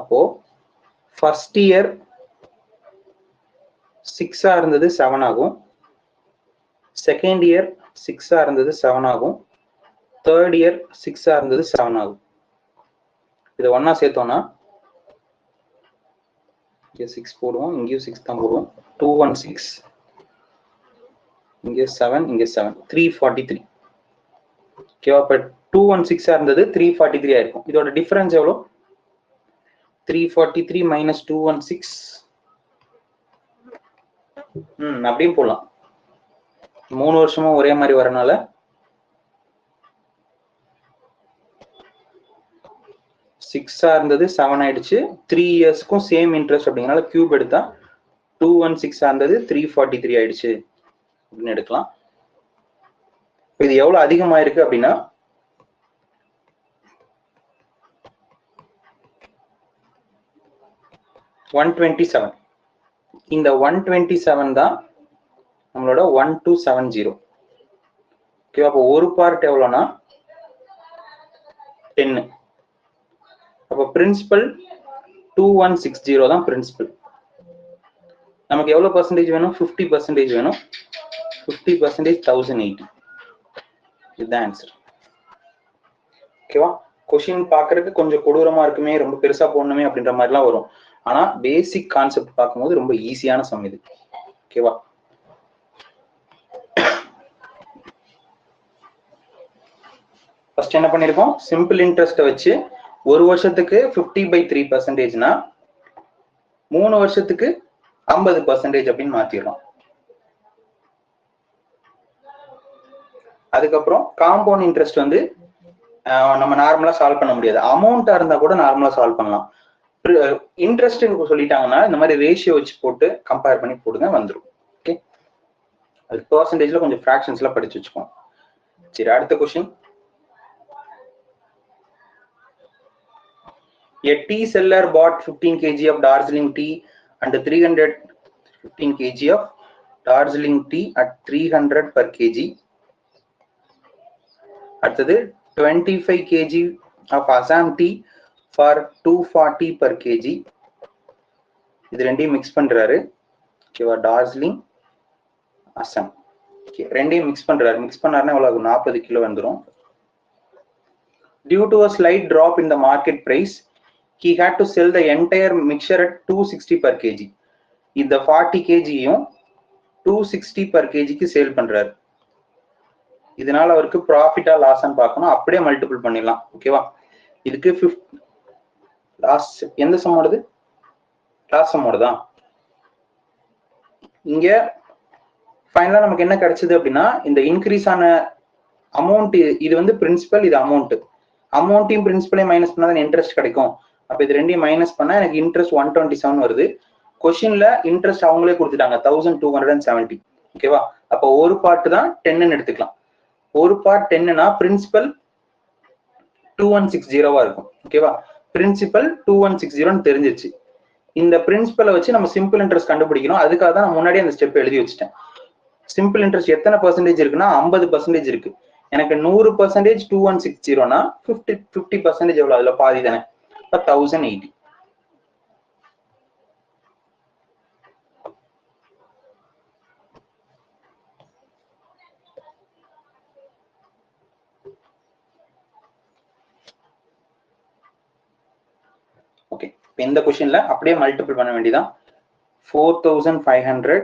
அப்போ ஃபர்ஸ்ட் இயர் 6 இருந்தது 7 ஆகும், செகண்ட் இயர் 6 இருந்தது 7 ஆகும், தேர்ட் இயர் 6 இருந்தது 7 ஆகும். இதை ஒன்னா சேர்த்தோம்னா இங்கே 6 போடுவோம், இங்கேயும் 6 தான் போடுவோம். 216, இங்கே 7, இங்கே 7, 343. ஓகேவா? இப்போ 216 இருந்தது 343 ஆயிருக்கும். இதோட டிஃபரன்ஸ் எவ்வளோ? 343 மைனஸ் 216. அப்படியும் போடலாம். 3 வருஷமும் ஒரே மாதிரி வரனால 6 இருந்தது 7 ஆயிடுச்சு. 3 இயர்ஸ்க்கும் சேம் இன்ட்ரெஸ்ட் அப்படிங்கறனால கியூப் எடுத்தா 216 இருந்தது 343 ஆயிடுச்சு அப்படின்னு எடுக்கலாம். இது எவ்வளவு அதிகமாயிருக்கு அப்படின்னா 127. இந்த 127 தான் நம்மளோட 1270. ஓகேவா? அப்போ ஒரு பார்ட் எவ்வளோனா 10. அப்போ பிரின்சிபல் 2160 தான் பிரின்சிபல். நமக்கு எவ்வளவு பர்சன்டேஜ் வேணும்? 50% வேணும். 50% 1080. இதுதான் ஆன்சர். ஓகேவா? கொஸ்டின் பாக்குறதுக்கு கொஞ்சம் கொடூரமா இருக்குமே, ரொம்ப பெருசா போடணுமே அப்படின்ற மாதிரிலாம் வரும். ஆனா பேசிக் கான்செப்ட் பார்க்கும்போது ரொம்ப ஈஸியான சம் இது. ஓகேவா? ஃபர்ஸ்ட் என்ன பண்ணிருக்கோம்? சிம்பிள் இன்ட்ரெஸ்ட் வச்சு ஒரு வருஷத்துக்கு 50/3%னா 3 வருஷத்துக்கு 50% அப்படின்னு மாத்திடலாம். அதுக்கப்புறம் காம்பவுண்ட் இன்ட்ரெஸ்ட் வந்து நம்ம நார்மலா சால்வ் பண்ண முடியாது. அமௌண்டா இருந்தா கூட நார்மலா சால்வ் பண்ணலாம். இன்ட்ரெஸ்ட் சொல்லிட்டாங்கன்னா இந்த மாதிரி ரேஷியோ வச்சு போட்டு கம்பேர் பண்ணி போடுங்க, வந்துடும். ஓகே, அது பெர்சன்டேஜ்ல கொஞ்சம் ஃபிராக்ஷன்ஸ்ல படிச்சு வச்சுக்கோங்க. சரி, அடுத்த question. A tea seller bought 15 kg of Darjeeling tea and 315 kg of Darjeeling tea at 300 per kg. அடுத்தது 25 kg of Assam tea for 240 per kg. இது ரெண்டையும் மிக்ஸ் பண்றாரு. ஓகேவா? டார்ஜிலிங், அசாம். ஓகே, ரெண்டையும் மிக்ஸ் பண்றாரு. மிக்ஸ் பண்ணாருன்னா எவ்வளவு? 40 கிலோ வந்துடும். Due to a slight drop in the market price, he had to sell the entire mixture at 260 per kg. இந்த 40 kgயும் 260 per kgக்கு சேல் பண்றாரு. இதனால அவருக்கு ப்ராஃபிட்டா லாஸான்னு பார்க்கணும். அப்படியே மல்டிபிள் பண்ணிடலாம். ஓகேவா? இதுக்கு லாஸ்ட் எந்த சம்மோடது? லாஸ்ட் சம்மோட தான். இங்க ஃபைனலா நமக்கு என்ன கிடைச்சது அப்படின்னா, இந்த இன்க்ரீஸ் ஆன அமௌண்ட், இது வந்து பிரின்சிபல், இது அமௌண்ட். அமௌண்ட்டையும் பிரின்சிபலையும் மைனஸ் பண்ணா தான் இன்ட்ரெஸ்ட் கிடைக்கும். அப்ப இது ரெண்டையும் மைனஸ் பண்ணா எனக்கு இன்ட்ரெஸ்ட் 127 வருது. கொஸ்டின்ல இன்ட்ரெஸ்ட் அவங்களே கொடுத்துட்டாங்க 1270. ஓகேவா? அப்ப ஒரு பார்ட் தான் 10ன்னு எடுத்துக்கலாம். ஒரு பார்ட் 10னா பிரின்சிபல் 2160 இருக்கும். ஓகேவா? பிரின்சிபல் 2160 தெரிஞ்சிச்சு. இந்த பிரின்சிபலை வச்சு நம்ம சிம்பிள் இன்ட்ரெஸ்ட் கண்டுபிடிக்கணும். அதுக்காக தான் நான் முன்னாடியே அந்த ஸ்டெப் எழுதி வச்சுட்டேன். சிம்பிள் இன்ட்ரெஸ்ட் எத்தனை பர்சன்டேஜ் இருக்குன்னா 50% இருக்கு. எனக்கு 100% 2160னா 50% எவ்வளவு? அதுல பாதி தானே. 1080. ஓகே, இந்த கொஸ்டின்ல அப்படியே மல்டிபிள் பண்ண வேண்டியதான். 4500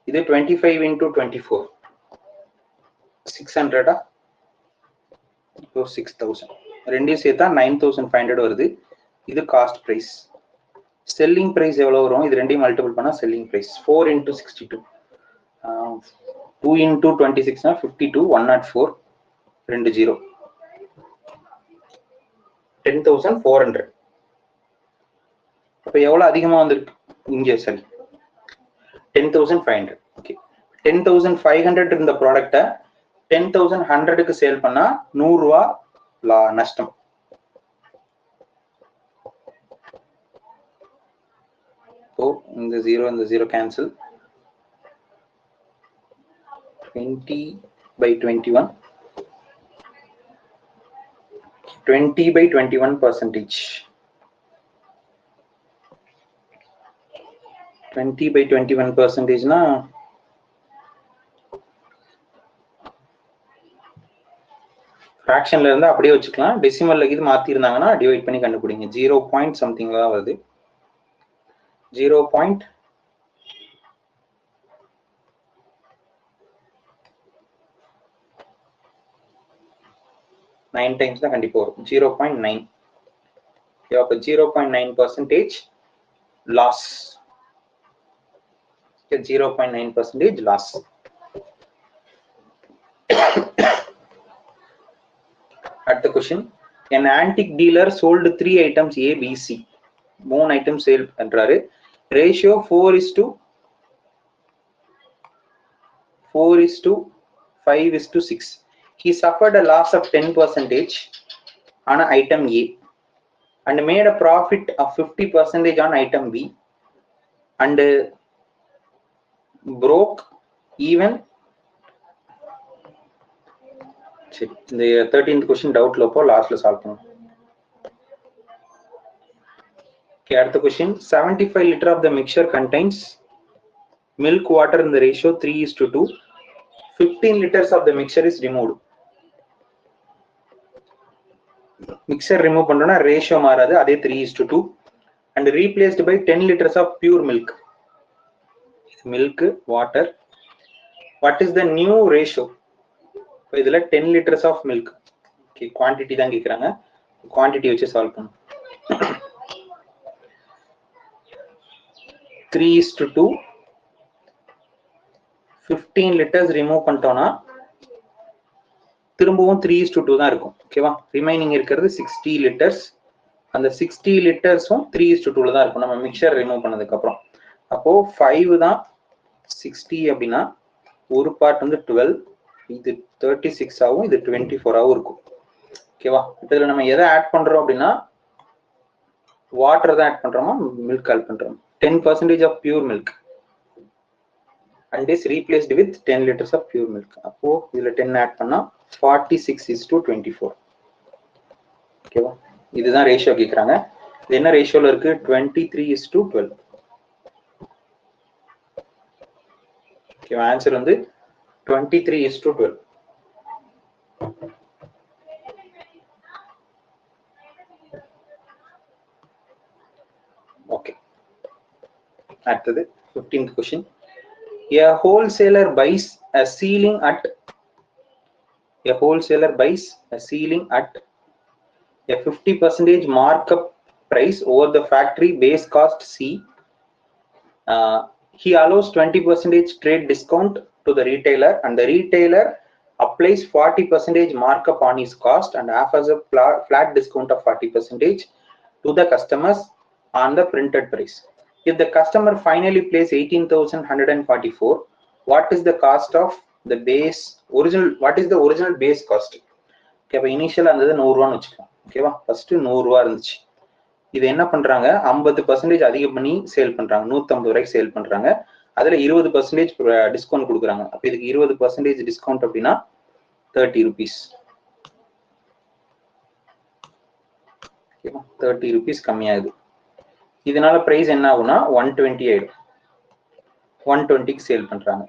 இது 25 into 24 600 6000 ரெண்டையும் சேர்த்தா 9500 வருது. இது காஸ்ட் பிரைஸ். செல்லிங் பிரைஸ் எவ்வளவு வரும்? இது ரெண்டையும் மல்டிபிள் பண்ணா செல்லிங் பிரைஸ் 4 into 62 2 into 26 னா 52 104 20 10400. அப்ப எவ்வளவு அதிகமா வந்திருக்கு இங்க? சரி, 10500. ஓகே, 10500 இருந்த ப்ராடக்ட 10100க்கு சேல் பண்ணா 100 ரூபாய் நஷ்டம். இந்த ஜீரோ கேன்சல். 20/21 20/21%. 20/21%னா ஃபிராக்ஷன்ல இருந்து அப்படியே வச்சுக்கலாம். டெசிமல்ல இது மாத்தி இருந்தாங்கன்னா டிவைட் பண்ணி கண்டுபிடிங்க. 0 பாயிண்ட் சம்திங் தான் வருது. 0.9 டைம்ஸ் தான் கண்டிப்பா வரும். 0.9. அப்ப 0.9% லாஸ். 0.9% லாஸ். அடுத்த question. an antique dealer sold 3 items A, B, C. 3 items sale பண்றாரு. Ratio 4:5:6. he suffered a loss of 10% on item A and made a profit of 50% on item B and broke even. இந்த 13th question டவுட்ல போ, லாஸ்ட்ல solve பண்ணுவோம். அடுத்த question. 75 liter of the mixture contains milk water in the ratio 3:2. 15 liters of the mixture is removed. Mixture remove பண்றோம்னா ratio மாறாது, அதே 3:2 and replaced by 10 liters of pure milk. milk water. what is the new ratio? இதுல 10 liters of milk. Okay, quantity தான் கேக்குறாங்க. Quantity வச்சு solve பண்ணும். 3:2 15 liters remove பண்ணிட்டோம்னா திரும்பவும் 3:2 தான் இருக்கும். ஓகேவா? ரிமைனிங் இருக்கிறது 60 liters. அந்த 60 litersம் 3:2 தான் இருக்கும் நம்ம மிக்சர் ரிமூவ் பண்ணதுக்கு அப்புறம். அப்போ 5 தான் 60 அப்படின்னா ஒரு பார்ட் வந்து 12, இது 36 ஆகும், இது 24 ஆகும் இருக்கும். ஓகேவா? இதுல நம்ம எதை ஆட் பண்றோம் அப்படின்னா வாட்டர் தான் ஆட் பண்றோமா, மில்க் ஆட் பண்றோம். 10% of pure milk and is replaced with 10 liters of pure milk. அப்போ இதுல 10 ஆட் பண்ணா 46:24. ஓகேவா? இதுதான் ரேஷியோ கேக்குறாங்க. இது என்ன ரேஷியோல இருக்கு? 23:12. ஓகேவா? ஆன்சர் வந்து 23:12. ஓகே, அடுத்தது 15th question. A wholesaler buys a ceiling at a 50% markup price over the factory base cost C. He allows 20% trade discount to the retailer, and the retailer applies 40% markup on his cost and offers a flat discount of 40% to the customers on the printed price. If the customer finally pays 18,144, what is the cost of the base original? What is the original base cost? Okay, அப்ப initial இருந்தது 100 ரூபான்னு வச்சுக்கலாம். ஓகேவா, first 100 ரூபா இருந்துச்சு. இது என்ன பண்றாங்க, 50% அதிகம் பண்ணி சேல் பண்றாங்க, 150 ரூபாய்க்கு சேல் பண்றாங்க. அதுல 20% டிஸ்கவுண்ட் கொடுக்குறாங்க. அப்ப இதுக்கு 20% டிஸ்கவுண்ட் அப்படின்னா 30 rupees. 30 rupees கம்மியாகுது. இதனால பிரைஸ் என்ன ஆகும்னா 120 ஆயிடும். 120க்கு சேல் பண்றாங்க.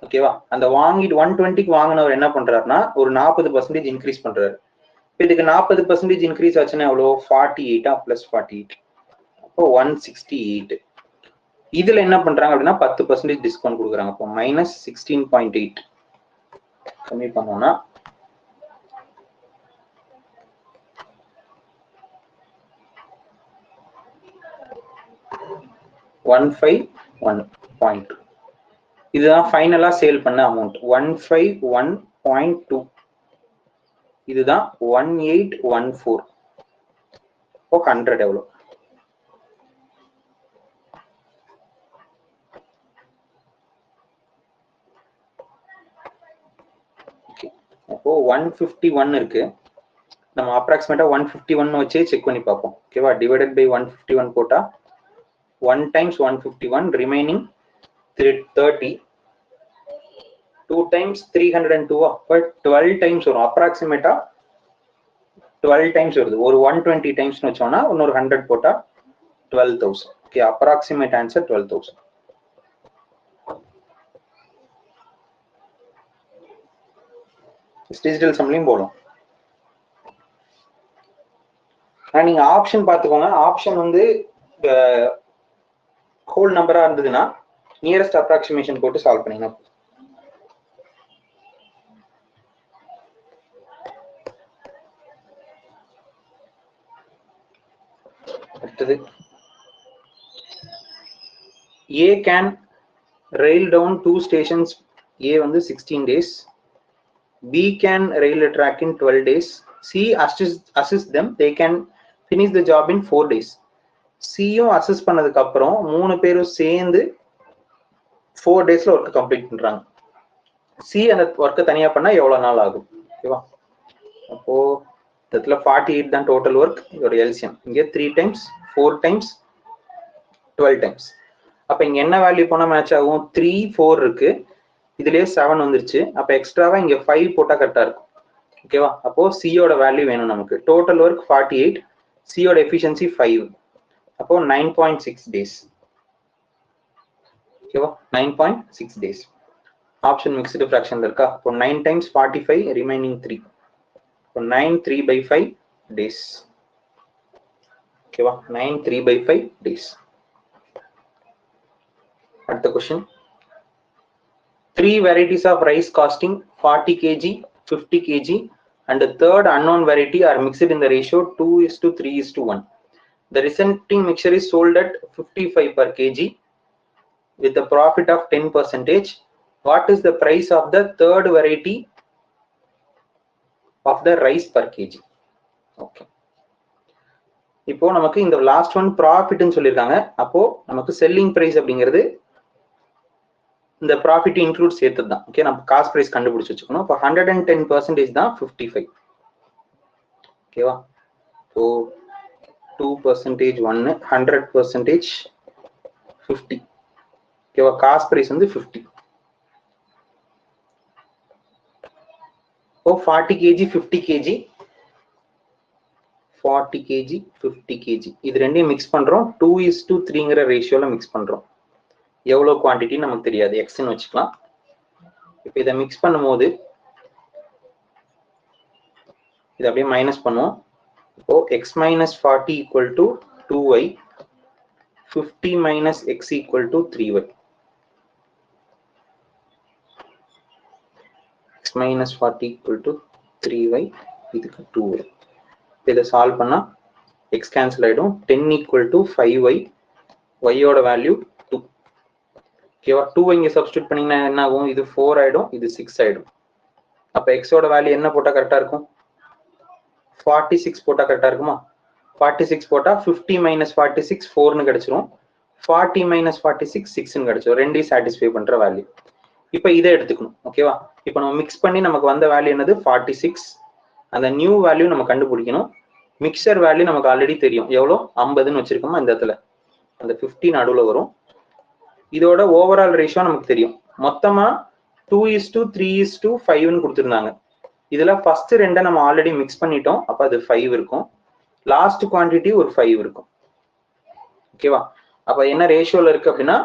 ஓகேவா, அந்த வாங்கிட்டு 120க்கு வாங்கினவர் என்ன பண்றாருன்னா ஒரு 40% இன்க்ரீஸ் பண்றாரு. இதுக்கு 40% இன்க்ரீஸ் ஆச்சுன்னா எவ்வளோ, 48 பிளஸ் 48, அப்போ 168. இதுல என்ன பண்றாங்க அப்படின்னா 10% டிஸ்கவுண்ட் கொடுக்குறாங்க. அப்போ மைனஸ் 16.8 கம்மி பண்ணோம்னா 151.2. இதுதான் ஃபைனலா சேல் பண்ண அமௌண்ட் 151.2. இதுதான் 1814. இப்போ 100 எவ்வளோ, அப்போ 151 இருக்கு. நம்ம அப்ராக்சிமேட்டா 151 வச்சே செக் பண்ணி பார்ப்போம். ஓகேவா, டிவைடட் பை 151 போட்டா 1 times 151 remaining 30, 2 times 302, அப்ப 12 times வரும். அப்ராக்சிமேட்டா 12 times வருது. ஒரு 120 times வச்சோம்னா இன்னொரு 100 போட்டா 12,000. Okay, approximate answer 12,000. டிஜிட்டல் சம்லையும் போடும். நீங்க ஆப்ஷன் பார்த்துக்கோங்க. ஆப்ஷன் வந்து ஹோல் நம்பரா இருந்ததுன்னா நியரஸ்ட் அப்ராக்சிமேஷன் போட்டு சால்வ் பண்ணிங்கன்னா. அடுத்தது, A can rail down 2 stations. A வந்து 16 days. B can rail a track in 12 days. C assist them. They can finish the job in 4 days. சியும் assess பண்ணதுக்கு அப்புறம் 3 பேரும் சேர்ந்து 4 daysல ஒர்க் கம்ப்ளீட் பண்றாங்க. சி அந்த ஒர்க்கை தனியா பண்ணா எவ்வளவு நாள் ஆகும்? ஓகேவா, அப்போ இதுல 48 தான் டோட்டல் ஒர்க். இதோட எல்சிஎம் இங்க 3 times 4 times 12 times. அப்ப இங்க என்ன வேல்யூ போனா மேட்ச் ஆகும்? 3 4 இருக்கு, இதுலயே 7 வந்துருச்சு. அப்ப எக்ஸ்ட்ராவா இங்க 5 போட்டா கரெக்டா இருக்கும். ஓகேவா, அப்போ சியோட வேல்யூ வேணும் நமக்கு. டோட்டல் ஒர்க் 48, சியோட எஃபிஷியன்சி 5, அப்போ 9.6 days. ஓகேவா, 9.6 days. ஆப்ஷன் மிக்ஸ்டு ஃபிராக்ஷன்ல இருக்கா? இப்போ 9 times 45 ரிமைனிங் 3, இப்போ 9 3/5 days. ஓகேவா, 9 3/5 days. அடுத்த question, 3 varieties of rice costing 40 kg, 50 kg and the third unknown variety are mixed in the ratio 2:3:1. The resulting mixture is sold at 55 per kg with a profit of 10%. What is the price of the third variety of the rice per kg? Okay, இப்போ நமக்கு இந்த last one ப்ராஃபிட்னு சொல்லியிருக்காங்க. அப்போ நமக்கு selling price அப்படிங்கிறது இந்த profit include சேர்த்தது தான். ஓகே, நம்ம காஸ்ட் பிரைஸ் கண்டுபிடிச்சு வச்சுக்கணும். இப்போ 110% தான் 55. ஓகேவா, ஸோ 2% 1, 100% 50. ஓகேவா, காஸ்ட் பிரைஸ் வந்து 50. இப்போ 40 kg 50 kg 40 kg 50 kg இது ரெண்டையும் மிக்ஸ் பண்றோம். 2:3ங்கிற ரேஷியோல மிக்ஸ் பண்றோம். எவ்வளவு குவான்டிட்டி நமக்கு தெரியாது, எக்ஸ்ன்னு வச்சுக்கலாம். இப்போ இதை மிக்ஸ் பண்ணும்போது இதை அப்படியே மைனஸ் பண்ணுவோம். இப்போ x - 40 = 2y, 50 minus x equal to 3y. X minus 40 equal to 3y. இதுக்கு 2y. இதை சால்வ் பண்ணா x cancel ஆயிடும். 10 equal to 5y. y ஓட வேல்யூ 2. ஓகேவா? 2 இங்க சப்ஸ்டிட்யூட் பண்ணீங்கன்னா என்ன ஆகும்? இது 4 ஆயிடும், இது 6 ஆயிடும். அப்ப x ஓட வேல்யூ என்ன போட்டா கரெக்டா இருக்கும்? 46 போட்டா கரெக்டா இருக்குமா? 46 போட்டா 50 minus 46 4 னு கிடைச்சிரும். 40 minus 46 6 னு கிடைச்சிரும். ரெண்டையும் சாட்டிஸ்ஃபை பண்ற வேல்யூ. இப்போ இதை எடுத்துக்கணும். ஓகேவா? இப்போ நம்ம மிக்ஸ் பண்ணி நமக்கு வந்த வேல்யூ என்னது? 46. அந்த நியூ வேல்யூ நம்ம கண்டுபிடிக்கணும். மிக்சர் வேல்யூ நமக்கு ஆல்ரெடி தெரியும். எவ்வளோ? 50ன்னு வச்சிருக்கோமா இந்த இடத்துல. அந்த 50 நடுவுல வரும். இதோட ஓவரால் ரேஷியோ நமக்கு தெரியும். மொத்தமா 2:3:5ன்னு கொடுத்துருந்தாங்க. இதுல ஃபர்ஸ்ட் ரெண்டை நம்ம ஆல்ரெடி மிக்ஸ் பண்ணிட்டோம். அப்ப அது 5 இருக்கும். லாஸ்ட் குவான்டிட்டி ஒரு 5 இருக்கும். ஓகேவா? அப்ப என்ன ரேஷியோல இருக்கு அப்படின்னா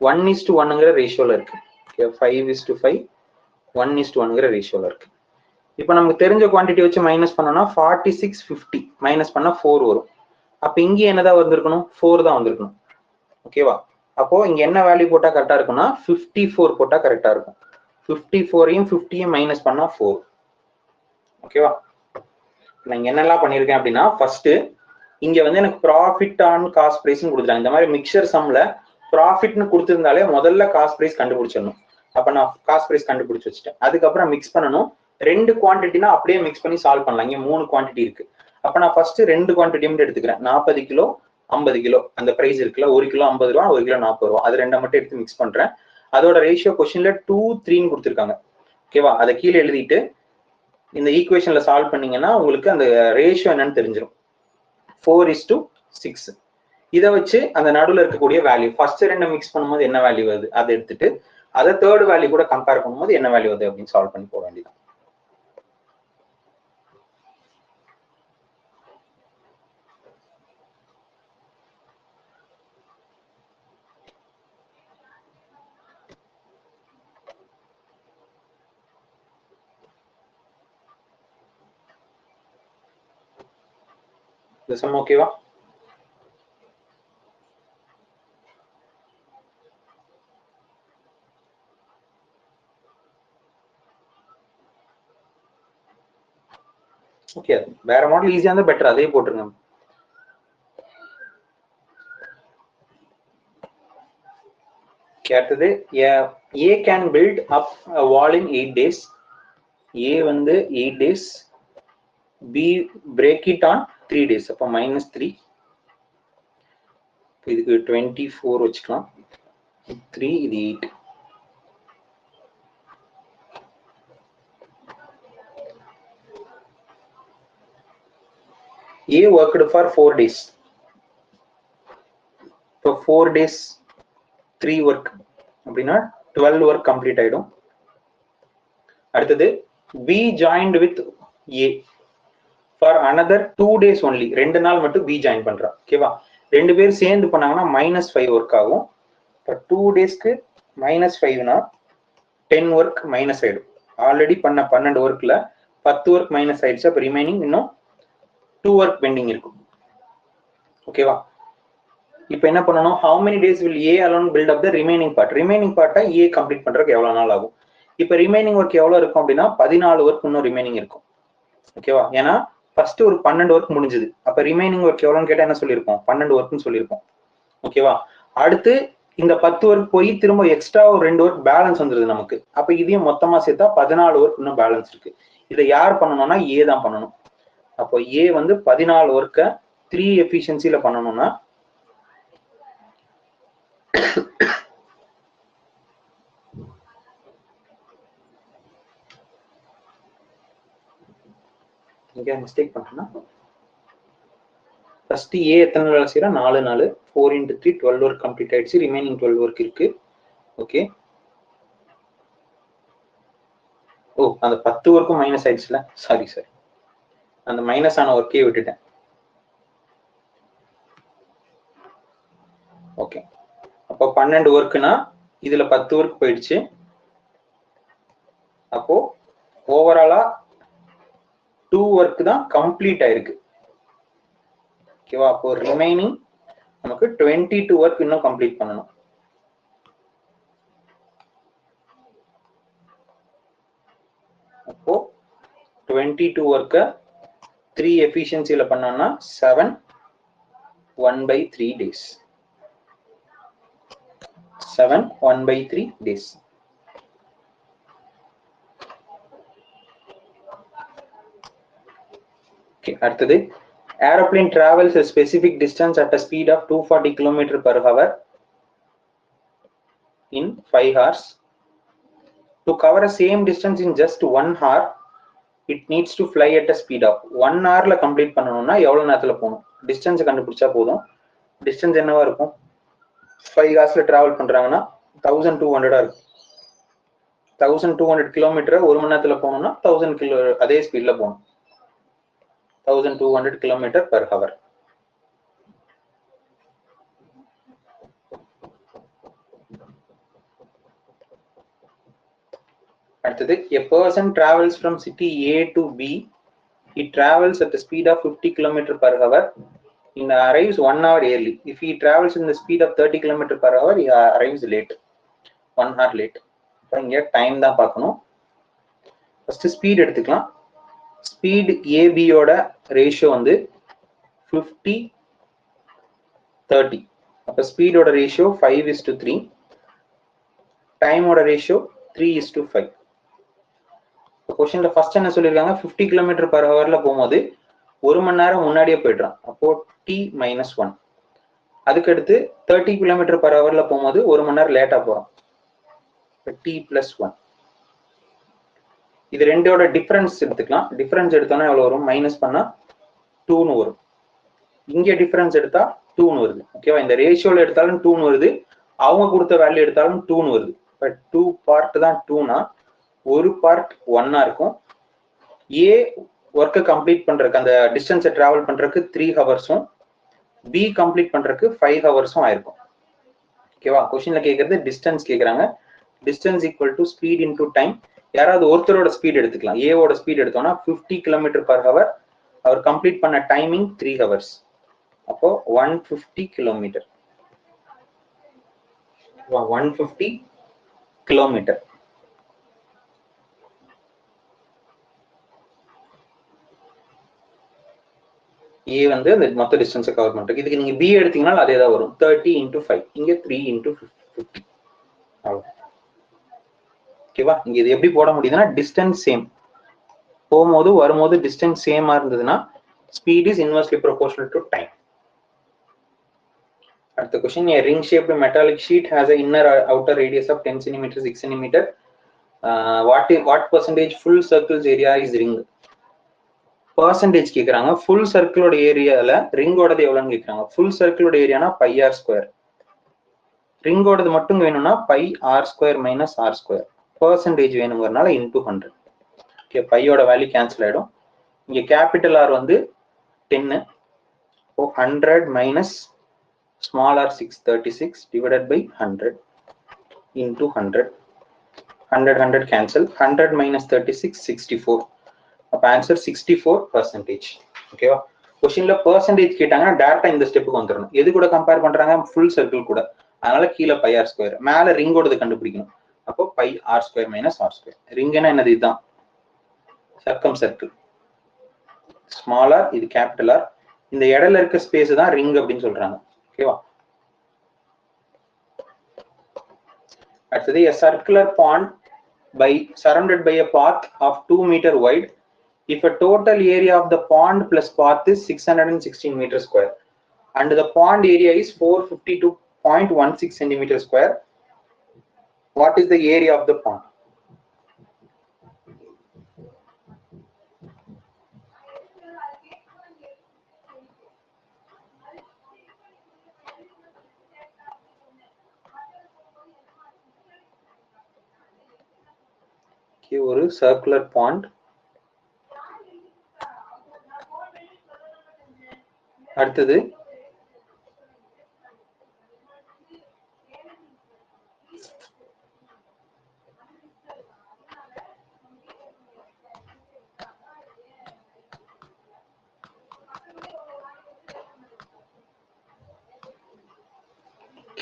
1:1ங்கிற ரேஷியோல இருக்கு. 5:5 1:1ங்கிற ரேஷியோல இருக்கு. இப்ப நமக்கு தெரிஞ்ச குவான்டிட்டி வச்சு மைனஸ் பண்ணோம்னா 46 50 மைனஸ் பண்ணா 4 வரும். அப்ப இங்க என்னதான் வந்திருக்கணும்? 4 தான் வந்திருக்கணும். ஓகேவா? அப்போ இங்க என்ன வேல்யூ போட்டா கரெக்டா இருக்கும்னா 54 போட்டா கரெக்டா இருக்கும். 54ஐயும் 50யும் மைனஸ் பண்ணா 4. ஓகேவா? நான் இங்க என்னெல்லாம் பண்ணிருக்கேன் அப்படின்னா ஃபர்ஸ்ட் இங்க வந்து எனக்கு ப்ராஃபிட் ஆன் காஸ்ட் பிரைஸ் கொடுத்துட்டாங்க. இந்த மாதிரி மிக்சர் சம்ல ப்ராஃபிட்னு கொடுத்திருந்தாலே முதல்ல காஸ்ட் பிரைஸ் கண்டுபிடிச்சிடணும். அப்ப நான் காஸ்ட் பிரைஸ் கண்டுபிடிச்சு வச்சுட்டேன். அதுக்கப்புறம் மிக்ஸ் பண்ணணும். ரெண்டு குவான்டிட்டினா அப்படியே மிக்ஸ் பண்ணி சால்வ் பண்ணலாம். இங்க 3 குவான்டிட்டி இருக்கு. அப்ப நான் ஃபர்ஸ்ட் 2 குவான்டிட்டி மட்டும் எடுத்துக்கிறேன். 40 கிலோ 50 கிலோ அந்த பிரைஸ் இருக்குல்ல, 1 கிலோ 50 ரூபா, 1 கிலோ 40 ரூபா. அது ரெண்டை மட்டும் எடுத்து மிக்ஸ் பண்றேன். அதோட ரேஷியோ கொஸ்டின்ல 2:3ன்னு கொடுத்துருக்காங்க. ஓகேவா? அதை கீழே எழுதிட்டு இந்த ஈக்குவேஷன்ல சால்வ் பண்ணீங்கன்னா உங்களுக்கு அந்த ரேஷியோ என்னன்னு தெரிஞ்சிடும். 4:6. இதை வச்சு அந்த நடுவில் இருக்கக்கூடிய வேல்யூ ஃபர்ஸ்ட் ரெண்டு மிக்ஸ் பண்ணும்போது என்ன வேல்யூ வருது அதை எடுத்துட்டு அதை தேர்ட் வேல்யூ கூட கம்பேர் பண்ணும்போது என்ன வேல்யூ வருது அப்படின்னு சால்வ் பண்ணி போக வேண்டியது. ஓகேவா? ஓகே, வேற மாடல் ஈஸியா இருந்தா பெட்டர், அதே போட்டுருங்க. அடுத்தது A can build up a wall in 8 days. A வந்து 8 days, B break it on 3 days. அப்ப -3. இதுக்கு 24 வச்சுக்கலாம். 3 இது 8. A worked for 4 days. So 4 days 3 work அப்படின்னா 12 work complete ஆயிடும். அடுத்தது B joined with A for another 2 days only. 2 நாள் மட்டும் B ஜாயின் பண்றா. ஓகேவா? ரெண்டு பேர் சேர்ந்து பண்ணாங்கன்னா -5 ஒர்க் ஆகும். இப்போ 2 டேஸ்க்கு -5னா 10 ஒர்க் மைனஸ் ஆயிடும். ஆல்ரெடி பண்ண 12 ஒர்க்ல 10 ஒர்க் மைனஸ் ஆயிடுச்சு. அப்போ ரிமைனிங் இன்னும் 2 ஒர்க் பெண்டிங் இருக்கும். ஓகேவா? இப்போ என்ன பண்ணணும்? how many days will A alone build up the remaining part? Remaining பார்ட்டை A கம்ப்ளீட் பண்றதுக்கு எவ்வளவு நாள் ஆகும்? இப்போ ரிமைனிங் ஒர்க் எவ்வளவு இருக்கும் அப்படின்னா 14 ஒர்க் இன்னும் ரிமைனிங் இருக்கும். ஓகேவா? ஏன்னா ஃபர்ஸ்ட் ஒரு 12 ஒர்க் முடிஞ்சது. அப்ப ரிமைனிங் ஒர்க் எவ்வளவுன்னு கேட்டா என்ன சொல்லியிருப்போம்? 12 ஒர்க்னு சொல்லியிருப்போம். ஓகேவா? அடுத்து இந்த 10 ஒர்க் போய் திரும்ப எக்ஸ்ட்ரா ஒரு 2 ஒர்க் பேலன்ஸ் வந்துருது நமக்கு. அப்ப இதையும் மொத்தமா சேர்த்தா 14 ஒர்க் இன்னும் பேலன்ஸ் இருக்கு. இதை யார் பண்ணணும்னா A தான் பண்ணணும். அப்போ A வந்து 14 ஒர்க்கை 3 எஃபிஷியன்சில பண்ணணும்னா இங்க மிஸ்டேக் பண்ணா ஃபர்ஸ்ட் A எத்தனை வேலை செய்யறா? 4 நாள். 4 × 3 12 ஒர்க் கம்ப்ளீட் ஆயிடுச்சு. ரிமைனிங் 12 ஒர்க் இருக்கு. ஓகே, ஓ அந்த 10 ஒர்க்கும் மைனஸ் ஆயிடுச்சுல, சாரி சார், அந்த மைனஸ் ஆன ஒர்க்கே விட்டுட்டேன். ஓகே, அப்போ 12 ஒர்க்குனா இதுல 10 ஒர்க் போயிடுச்சு. அப்போ ஓவராலா 2 ஒர்க் தான் கம்ப்ளீட் ஆயிருக்கு. ஓகேவா? அப்போ ரிமைனிங் நமக்கு 22 ஒர்க் இன்னும் கம்ப்ளீட் பண்ணணும். அப்போ 22 ஒர்க்க 3 எஃபிஷியன்சில பண்ணோம்னா 7 1/3 டேஸ். 7 1/3 டேஸ். அடுத்தது aeroplane travels a specific distance at a speed of 240 km per hour in 5 hours. To cover the same distance in just 1 hour, it needs to fly at a speed of 1 hourல complete பண்ணணும்னா எவ்வளவு நேரத்துல போகணும்? Distance கண்டுபிடிச்சா போதும். Distance என்னவா இருக்கும்? 5 ஹவர்ஸ்ல travel பண்றாங்கன்னா 1200 இருக்கும். 1200 கிலோமீட்டர் ஒரு மணி நேரத்துல போகணும்னா 1000 கிலோ அதே ஸ்பீட்ல போகணும். 1200 கிலோமீட்டர் per hour. அடுத்தது a person travels from city A to B. He travels at the speed of 50 km per hour and arrives 1 hour early. If he travels in the speed of 30 km per hour, he arrives late. 1 hour late. இப்போ இங்க time தான் பார்க்கணும். First speed எடுத்துக்கலாம். Speed AB யோட ratio வந்து 50 30. அப்ப ஸ்பீடோட ratio 5:3. டைமோட ratio 3:5. கொஸ்டின்ல first என்ன சொல்லியிருக்காங்க? 50 km per hourல போகும்போது ஒரு மணி நேரம் முன்னாடியே போயிடுறான். அப்போ T-1. அதுக்கு அடுத்து 30 km per hourல போகும்போது ஒரு மணி நேரம் லேட்டா போறோம். T+1. இது ரெண்டோட டிஃபரன்ஸ் எடுத்துக்கலாம். டிஃபரன்ஸ் எடுத்தோம்னா எவ்வளவு வரும்? மைனஸ் பண்ணா 2ன்னு வரும். இங்க டிஃபரன்ஸ் எடுத்தா 2ன்னு வருது. ஓகேவா? இந்த ரேஷியோல எடுத்தாலும் 2ன்னு வருது, அவங்க கொடுத்த வேல்யூ எடுத்தாலும் 2ன்னு வருது. இப்ப 2 பார்ட் தான் 2னா ஒரு பார்ட் 1 இருக்கும். ஏ ஒர்க்கை கம்ப்ளீட் பண்றதுக்கு அந்த டிஸ்டன்ஸை டிராவல் பண்றதுக்கு 3 ஹவர்ஸும் பி கம்ப்ளீட் பண்றதுக்கு 5 ஹவர்ஸும் ஆயிருக்கும். ஓகேவா? கொஸ்டின்ல கேட்கறது டிஸ்டன்ஸ் கேட்கறாங்க. Distance equal to speed into time. யாராவது ஒருத்தரோட ஸ்பீட் எடுத்துக்கலாம். ஏவோட ஸ்பீட் எடுத்தோம்னா 50 km per hour. அவர் கம்ப்ளீட் பண்ண டைமிங் 3 ஹவர்ஸ். அப்போ 150 கிலோமீட்டர். 150 கிலோமீட்டர். ஏ வந்து அந்த மொத்த டிஸ்டன்ஸை கவர் பண்றது. இதுக்கு நீங்க பி எடுத்தீங்கன்னா அதே தான் வரும். 30 × 5. இங்க 3 × 50. ஓகேவா? இங்க இது எப்படி போட முடியுதுன்னா டிஸ்டன்ஸ் சேம். போகும்போது வரும்போது டிஸ்டன்ஸ் சேமா இருந்ததுன்னா speed is inversely proportional to time. அடுத்த question, a ring shaped metallic sheet has an inner outer radius of 10 cm 6 cm. What percentage full circle's area is ring? Percentage கேக்குறாங்க. Full சர்க்கிளோட ஏரியால ரிங்கோடது எவ்வளவுன்னு கேக்குறாங்க. Full சர்க்கிளோட ஏரியானா πr². ரிங்கோடது மட்டும் வேணும்னா πr² - r². Percentage வேணுங்கிறதுனால into 100. Okay, பையோட value cancel ஆயிடும். இங்க கேபிட்டல் ஆர் வந்து 10. 100 - small R 636 divided by 100 into 100. 100 cancel. 100 - 36 64. அப்ப ஆன்சர் 64%. ஓகேவா? கொஸ்டின்ல பர்சன்டேஜ் கேட்டாங்கன்னா டைரக்டா இந்த ஸ்டெப்புக்கு வந்துடணும். எது கூட கம்பேர் பண்றாங்க? ஃபுல் சர்க்கிள் கூட. அதனால கீழே πr², மேல ரிங்கோடது கண்டுபிடிக்கணும். அப்போ πr² - r². ரிங்னா என்னது? இதுதான் சர்க்கம் சர்க்கிள். ஸ்மால் ஆர், இது கேபிட்டல் ஆர். இந்த இடையில இருக்க ஸ்பேஸ் தான் ரிங் அப்படின்னு சொல்றாங்க. ஓகேவா? அடுத்தது, a circular pond surrounded by a path of 2 meter wide. If a total area of the pond plus path is 616 meters square and the pond area is 452.16 centimeters square, what is the area of the pond? Okay, ஒரு circular pond. அடுத்தது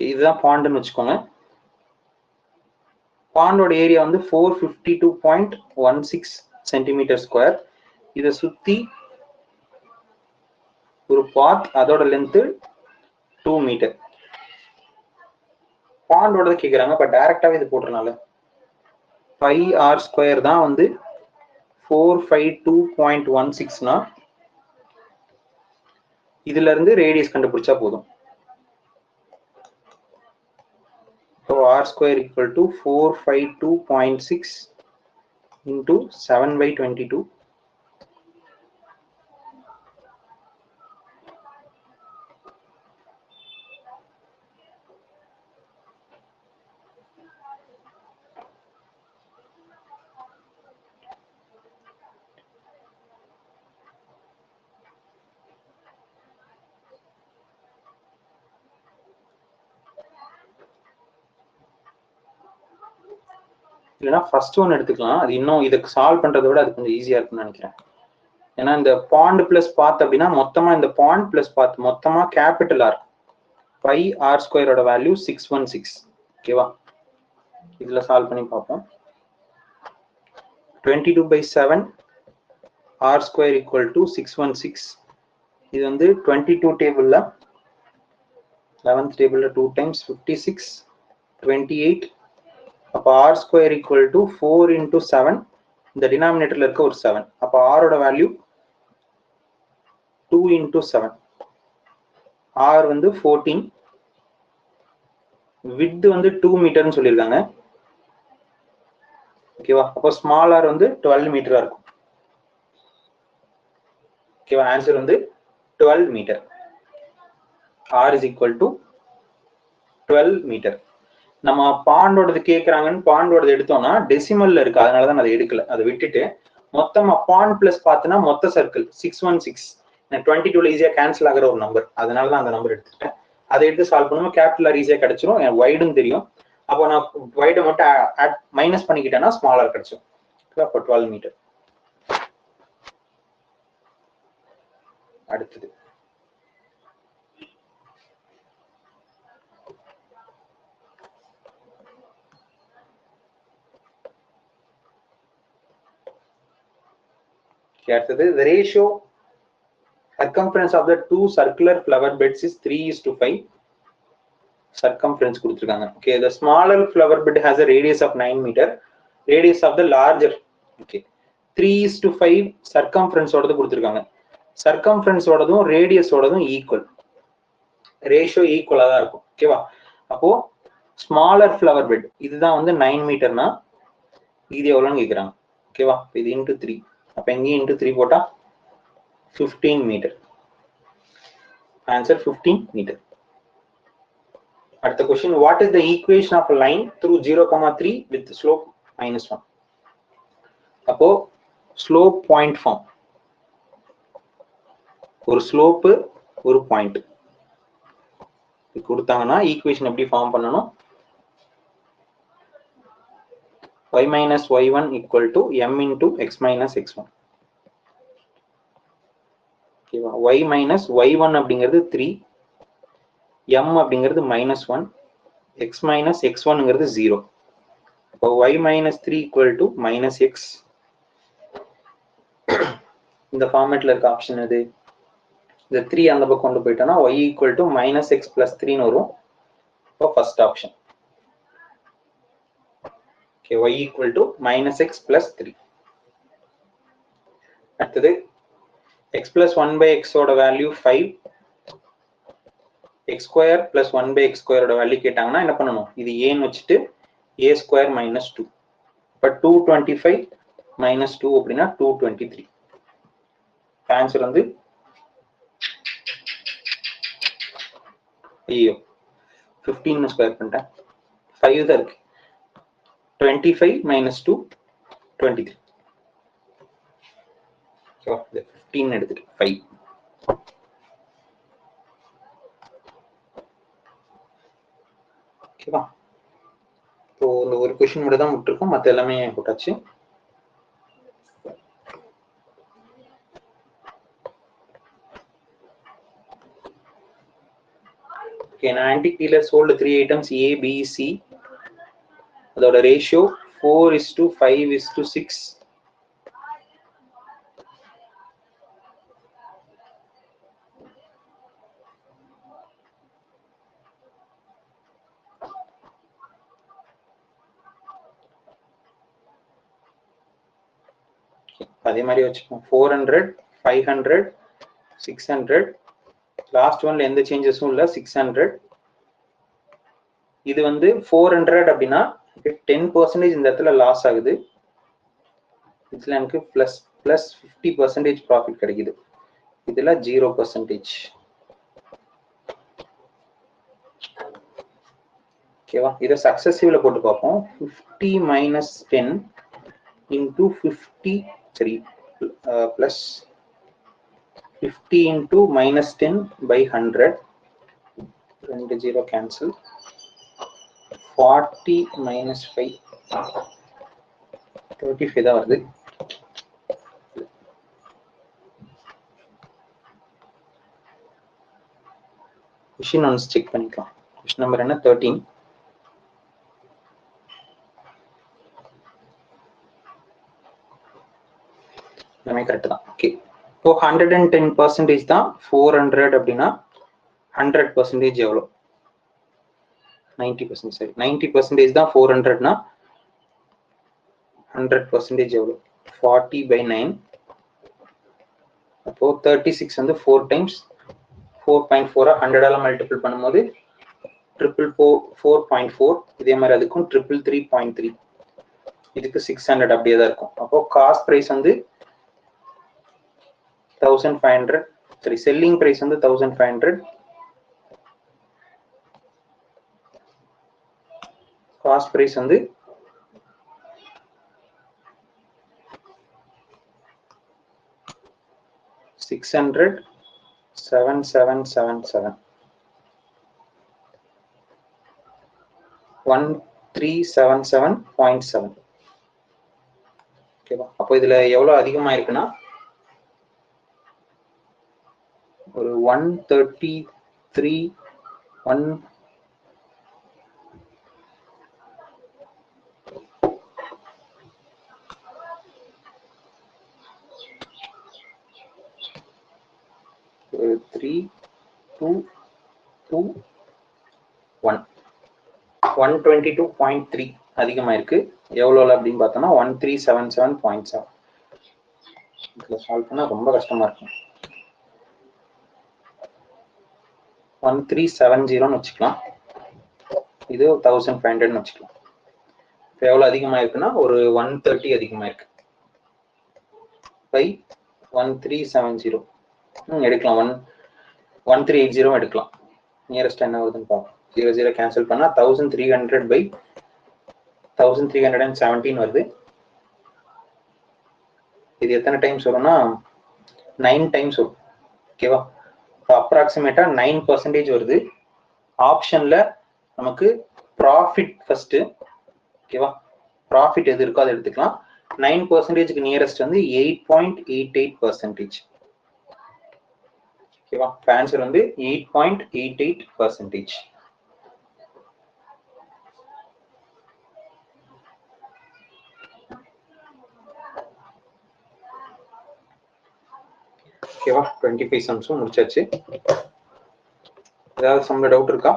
இதுதான் பாண்டுன்னு வச்சுக்கோங்க. பாண்டோட area வந்து 452.16 centimetre square. இதை சுத்தி ஒரு பாத், அதோட length 2 metre. பாண்டோட கேக்குறாங்க, பட் டைரக்டாவே இது போடுறதுனால 5r² தான் வந்து 452.16னா இதுல இருந்து ரேடியஸ் கண்டுபிடிச்சா போதும். So r² equal to 452.6 into 7/22. இல்லைன்னா ஃபர்ஸ்ட் ஒன் எடுத்துக்கலாம். அது இன்னும் இதுக்கு சால்வ் பண்றதை விட அது கொஞ்சம் ஈஸியா இருக்குன்னு நினைக்கிறேன். ஏன்னா இந்த பாண்ட் பிளஸ் பாத் அப்படின்னா மொத்தமா இந்த பாண்ட் பிளஸ் பாத் மொத்தமா கேபிட்டல் ஆர். 5r² value 616. ஓகேவா? இதுல சால்வ் பண்ணி பார்ப்போம். 22/7 r² equal to 616. இது வந்து 22 டேபிள்ல 11th டேபிள்ல 2 times 56 28. அப்ப r² equal to 4 into 7. இந்த டினாமினேட்டர்ல இருக்க ஒரு 7. அப்ப r ஓட வேல்யூ 2 into 7. r வந்து 14. width வந்து 2 மீட்டர்னு சொல்லியிருக்காங்க. ஓகேவா? அப்போ ஸ்மால் r வந்து 12 மீட்டரா இருக்கும். ஓகேவா? ஆன்சர் வந்து 12 metre. r is equal to 12 metre. நம்ம பாண்டோடது கேட்கறாங்கன்னு பாண்டோடது எடுத்தோம்னா டெசிமல்ல இருக்கு, அதனாலதான் நான் அதை எடுக்கல. அதை விட்டுட்டு மொத்தமா பாண்ட் பிளஸ் பார்த்தனா மொத்த சர்க்கிள் 616. 22ல ஈஸியா கேன்சல் ஆகிற ஒரு நம்பர், அதனாலதான் அந்த நம்பர் எடுத்துட்டேன். அதை எடுத்து சால்வ் பண்ணுவோம். கேபிட்டல் ஆர் ஈஸியா கிடைச்சிரும். எனக்கு வைடும் தெரியும். அப்போ நான் வைடை மட்டும் மைனஸ் பண்ணிக்கிட்டேன்னா ஸ்மாலர் கிடைச்சிடும். அப்போ 12 மீட்டர். அடுத்தது the ratio circumference of the two circular flower beds is 3:5. circumference கொடுத்திருக்காங்க. Okay, the smaller flower bed has a radius of 9 meter. radius of the larger, okay, 3:5 circumference ஓடது கொடுத்திருக்காங்க. circumference ஓடதும் radius ஓடதும் ஈக்குவல், ரேஷியோ ஈக்குவலா தான் இருக்கும். ஓகேவா? அப்போ smaller flower bed இதுதான் வந்து 9 மீட்டர்னா இது எவ்வளோன்னு கேட்குறாங்க. ஓகேவா? இது இன்டூ 3. அப்போ எங்கேயும் இன்டூ 3 போட்டா 15 மீட்டர். Answer 15 meter. அடுத்த question, what is the equation of line through 0,3 with slope -1? அப்போ ஸ்லோப் பாயிண்ட் ஃபார்ம், ஒரு ஸ்லோப்பு ஒரு பாயிண்ட் கொடுத்தாங்கன்னா ஈக்குவேஷன் எப்படி ஃபார்ம் பண்ணணும்? y minus y1 equal to m into x minus x1. ஓகேவா? y minus y1 அப்படிங்கிறது 3, m அப்படிங்கிறது -1, x minus x1ங்கிறது 0. அப்போ y minus 3 equal to -x. இந்த ஃபார்மேட்ல இருக்க ஆப்ஷன் எது? இந்த 3 அந்த பக்கம் கொண்டு போயிட்டோம்னா y equal to -x plus 3ன்னு வரும். இப்போ first option. Okay, y equal to -x plus 3. அடுத்தது x plus 1/x ஓட value 5, x square plus 1/x square ஓட வேல்யூ கேட்டாங்கன்னா என்ன பண்ணணும்? இது ஏன்னு வச்சுட்டு a square minus 2. இப்போ 225 minus 2 அப்படின்னா 223. ஆன்சர் வந்து ஐயோ 15 ஸ்கொயர் பண்ணிட்டேன், 5 தான் இருக்கு. 25 minus 2 23. ஸோ 15 எடுத்துட்டு 5. ஓகேவா? ஸோ இந்த ஒரு கொஸ்டின் மட்டும் தான் விட்டுருக்கோம், மற்ற எல்லாமே போட்டாச்சு. Okay, நான் antique dealer sold 3 items A, B, C. அதோட ratio 4:5:6. அதே மாதிரி வச்சுக்கோங்க 400, 500, 600. லாஸ்ட் ஒன்ல எந்த சேஞ்சஸும் இல்ல 600. இது வந்து 400 அப்படின்னா 10% இந்த இடத்துல லாஸ் ஆகுது. இதுல எனக்கு பிளஸ் 50% ப்ராஃபிட் கிடைக்குது. இதுல 0%. ஓகேவா? இதை சக்சஸிவ்ல போட்டு பார்ப்போம். 50 minus 10 into 50 சரி plus 50 into minus 10 by 100. 2 0 cancel. 40 minus 5 35 தான் வருது. கொஸ்டின் ஒன்ஸ் செக் பண்ணிக்கலாம். கொஸ்டின் நம்பர் என்ன? 13. எல்லாமே கரெக்ட் தான். ஓகே, இப்போ 110% தான் 400 அப்படின்னா 100% எவ்வளோ? 90%. சரி, 90% தான் 400னா 100% எவ்வளோ? 40/9. அப்போ 36 வந்து 4 times 4.4 100ஆல மல்டிபிள் பண்ணும்போது 4.4. இதே மாதிரி அதுக்கும் 3.3. இதுக்கு 600 அப்படியே தான் இருக்கும். அப்போ காஸ்ட் பிரைஸ் வந்து 1500. சரி, செல்லிங் பிரைஸ் வந்து 1500. காஸ்ட் பிரைஸ் வந்து 600. 7777 1377.7. ஓகேவா? அப்போ இதுல எவ்வளவு அதிகமா இருக்குன்னா ஒரு 133 1 3 2 2 1 122.3 அதிகமா இருக்கு. எவ்வளவு அப்படின்னு பார்த்தோம்னா 1377.7. இதுல சால்வ் பண்ணா ரொம்ப கஷ்டமா இருக்கும். 1370 வச்சுக்கலாம். இது 1500 வச்சுக்கலாம். இப்போ எவ்வளவு அதிகமா இருக்குன்னா ஒரு 130 அதிகமா இருக்கு. 1370 எடுக்கலாம். 1380 எடுக்கலாம். நியரஸ்ட் என்ன வருதுன்னு பார்ப்போம். 0 0 கேன்சல் பண்ணா 1300/1317 வருது. இது எத்தனை டைம்ஸ் வரும்னா 9 டைம்ஸ் வரும். ஓகேவா? அப்ராக்சிமேட்டா 9% வருது. ஆப்ஷன்ல நமக்கு ப்ராஃபிட் ஃபர்ஸ்ட். ஓகேவா? ப்ராஃபிட் எது இருக்கோ அதை எடுத்துக்கலாம். 9%க்கு நியரஸ்ட் வந்து 8.88%. ஓகேவா? ஆன்சர் வந்து 8.88%. ஓகேவா? 25 சம்ஸும் முடிச்சாச்சு. ஏதாவது சம்ல டவுட் இருக்கா?